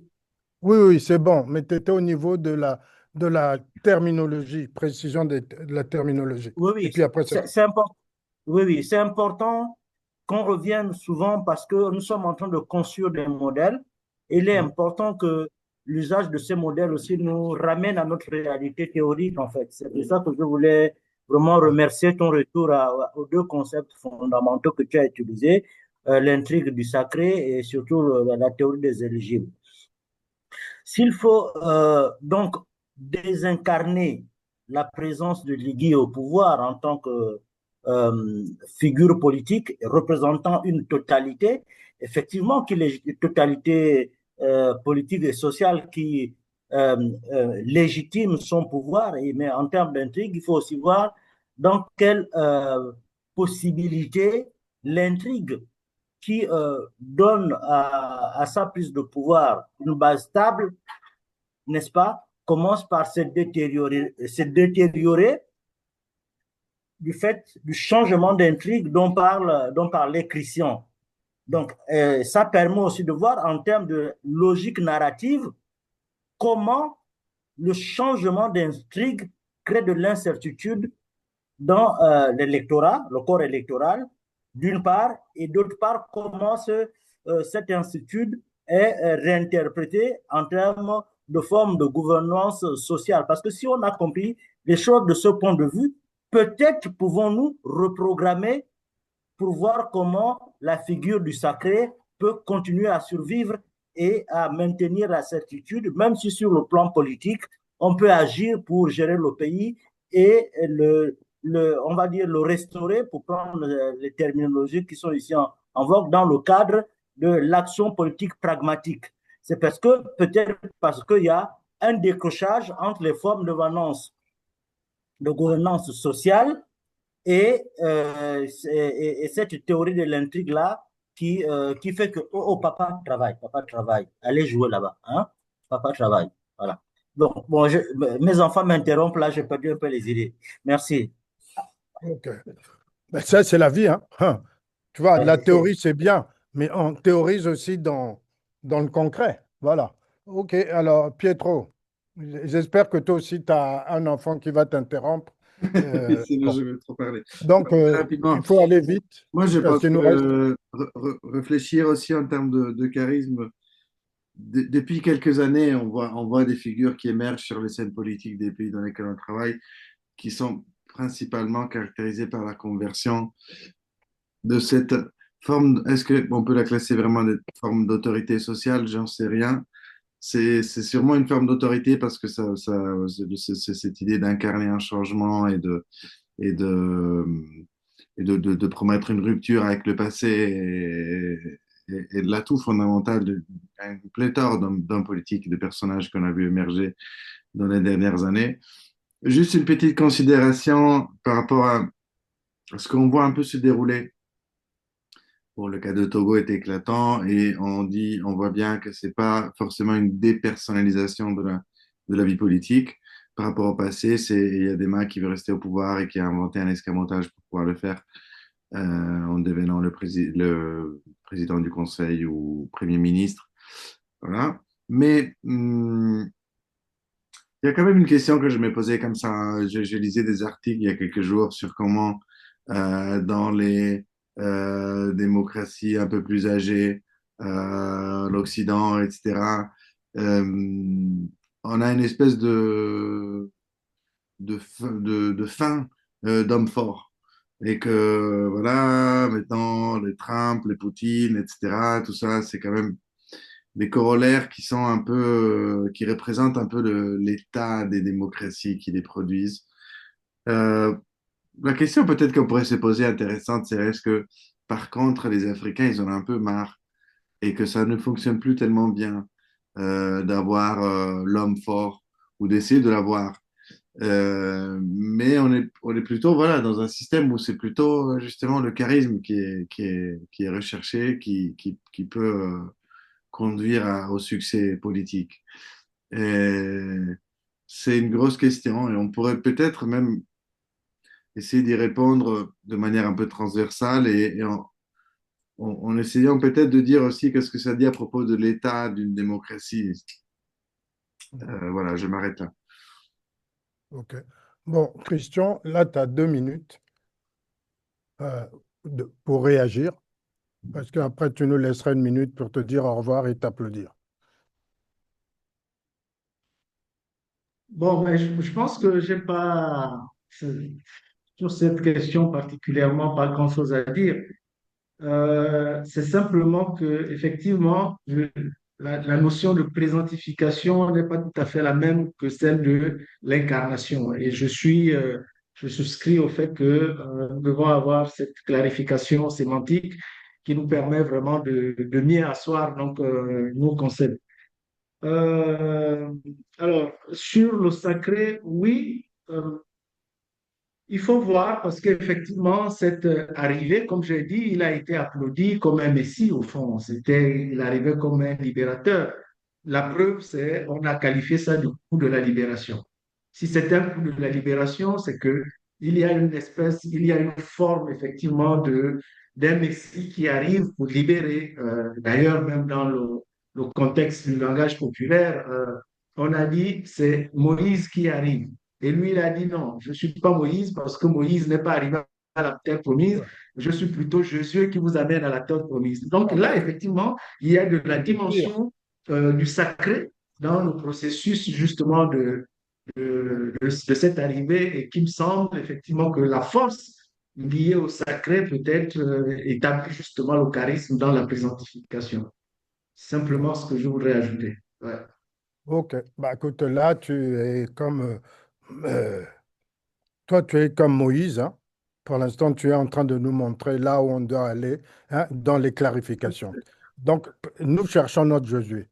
Oui, oui, c'est bon, mais tu étais au niveau de la terminologie, précision de la terminologie. Oui, Et oui, puis après, c'est... c'est important. Oui, oui, c'est important qu'on revienne souvent parce que nous sommes en train de construire des modèles. Il est Mhm. important que l'usage de ces modèles aussi nous ramène à notre réalité théorique, en fait. C'est pour ça que je voulais vraiment remercier ton retour aux deux concepts fondamentaux que tu as utilisés, l'intrigue du sacré et surtout la théorie des éligibles. S'il faut donc désincarner la présence de Ligui au pouvoir en tant que figure politique représentant une totalité, effectivement qu'il est une totalité politique et sociale qui euh, légitime son pouvoir, mais en termes d'intrigue, il faut aussi voir dans quelle possibilité l'intrigue qui donne à sa prise de pouvoir une base stable, n'est-ce pas, commence par se détériorer du fait du changement d'intrigue dont parlait Christian. Donc, ça permet aussi de voir en termes de logique narrative comment le changement d'intrigue crée de l'incertitude dans l'électorat, le corps électoral, d'une part, et d'autre part, comment cette incertitude est réinterprétée en termes de forme de gouvernance sociale. Parce que si on a compris les choses de ce point de vue, peut-être pouvons-nous reprogrammer pour voir comment la figure du sacré peut continuer à survivre et à maintenir la certitude, même si sur le plan politique, on peut agir pour gérer le pays et on va dire le restaurer, pour prendre les terminologies qui sont ici en vogue, dans le cadre de l'action politique pragmatique. C'est parce que, peut-être parce qu'il y a un décrochage entre les formes de gouvernance sociale et cette théorie de l'intrigue-là qui fait que, oh, papa travaille, allez jouer là-bas, hein? Papa travaille, voilà. Donc, bon, mes enfants m'interrompent là, j'ai perdu un peu les idées. Merci. OK. Ben, ça, c'est la vie, hein. Hein. Tu vois, la C'est théorie, c'est bien, mais on théorise aussi dans le concret. Voilà. OK, alors, Pietro, j'espère que toi aussi, tu as un enfant qui va t'interrompre. Sinon, Bon. je vais trop parler. Donc, il Rapidement, faut aller vite moi, je parce pense qu'il nous reste. que réfléchir aussi en termes de charisme. Depuis quelques années, on voit des figures qui émergent sur les scènes politiques des pays dans lesquels on travaille, qui sont principalement caractérisées par la conversion de cette forme. Est-ce qu'on peut la classer vraiment de forme d'autorité sociale? J'en sais rien. C'est sûrement une forme d'autorité parce que c'est cette idée d'incarner un changement et de, de promettre une rupture avec le passé et de l'atout fondamental d'une pléthore d'hommes politiques, de personnages qu'on a vu émerger dans les dernières années. Juste une petite considération par rapport à ce qu'on voit un peu se dérouler. Pour le cas de Togo est éclatant et on voit bien que c'est pas forcément une dépersonnalisation de la vie politique par rapport au passé. Il y a des mains qui veulent rester au pouvoir et qui a inventé un escamotage pour pouvoir le faire en devenant le président du conseil ou premier ministre. Voilà. Mais il y a quand même une question que je me posais comme ça. Je lisais des articles il y a quelques jours sur comment dans les démocraties un peu plus âgées, l'Occident, etc., euh, on a une espèce de faim d'hommes forts. Et que voilà, maintenant, les Trump, les Poutine, etc., tout ça, c'est quand même des corollaires qui sont un peu, qui représentent un peu l'état des démocraties qui les produisent. Euh, la question peut-être qu'on pourrait se poser intéressante, c'est est-ce que par contre les Africains, ils en ont un peu marre et que ça ne fonctionne plus tellement bien d'avoir l'homme fort ou d'essayer de l'avoir. Mais on est plutôt voilà, dans un système où c'est plutôt justement le charisme qui est recherché, qui peut conduire au succès politique. Et c'est une grosse question et on pourrait peut-être même essayer d'y répondre de manière un peu transversale et en essayant peut-être de dire aussi qu'est-ce que ça dit à propos de l'état d'une démocratie. Voilà, je m'arrête là. OK. Bon, Christian, là, tu as 2 minutes euh, pour réagir, parce qu'après, tu nous laisseras 1 minute pour te dire au revoir et t'applaudir. Bon, mais je pense que j'ai pas, sur cette question particulièrement, pas grand-chose à dire. C'est simplement que, effectivement, la notion de présentification n'est pas tout à fait la même que celle de l'incarnation. Et je souscris au fait que nous devons avoir cette clarification sémantique qui nous permet vraiment de mieux asseoir donc, nos concepts. Euh, alors, sur le sacré, oui. Il faut voir parce qu'effectivement, cette arrivée, comme j'ai dit, il a été applaudi comme un messie au fond. Il arrivait comme un libérateur. La preuve, c'est on a qualifié ça de coup de la libération. Si c'est un coup de la libération, c'est que il y a une espèce, il y a une forme effectivement d'un messie qui arrive pour libérer. D'ailleurs, même dans le contexte du langage populaire, on a dit c'est Moïse qui arrive. Et lui, il a dit non, je ne suis pas Moïse parce que Moïse n'est pas arrivé à la terre promise, Ouais. je suis plutôt Josué qui vous amène à la terre promise. Donc Ah, là, effectivement, il y a de la pire. dimension du sacré dans le processus justement de cette arrivée et qui me semble effectivement que la force liée au sacré peut-être établit justement le charisme dans la présentification. Simplement ce que je voudrais ajouter. Ouais. OK. Bah, écoute, là, tu es comme euh, toi, tu es comme Moïse, hein. Pour l'instant, tu es en train de nous montrer là où on doit aller, hein, dans les clarifications. Donc, nous cherchons notre Josué.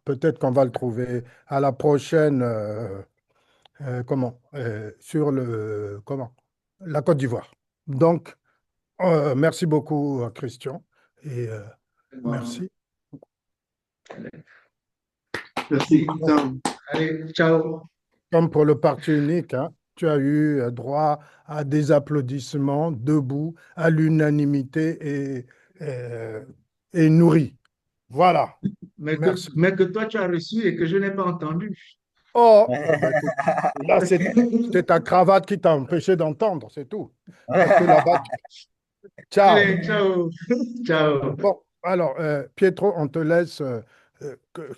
Peut-être qu'on va le trouver à la prochaine, sur la Côte d'Ivoire. Donc, merci beaucoup, Christian, et Bon, merci. Merci, merci. Donc, Christian. Allez, ciao. comme pour le parti unique, hein, tu as eu droit à des applaudissements debout, à l'unanimité et, et nourri. Voilà. Merci. Mais que toi tu as reçu et que je n'ai pas entendu. Oh, bah écoute, là, c'est ta cravate qui t'a empêché d'entendre, c'est tout. Parce que là-bas, ciao. Allez, ciao. Ciao. Bon, alors, Pietro, on te laisse,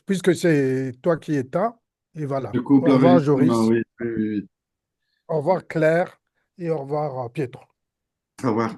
puisque c'est toi qui éteins, et Je voilà. coupe Au revoir, l'enregistrement, Joris. oui, oui, oui. Au revoir, Claire. Et au revoir, Pietro. Au revoir.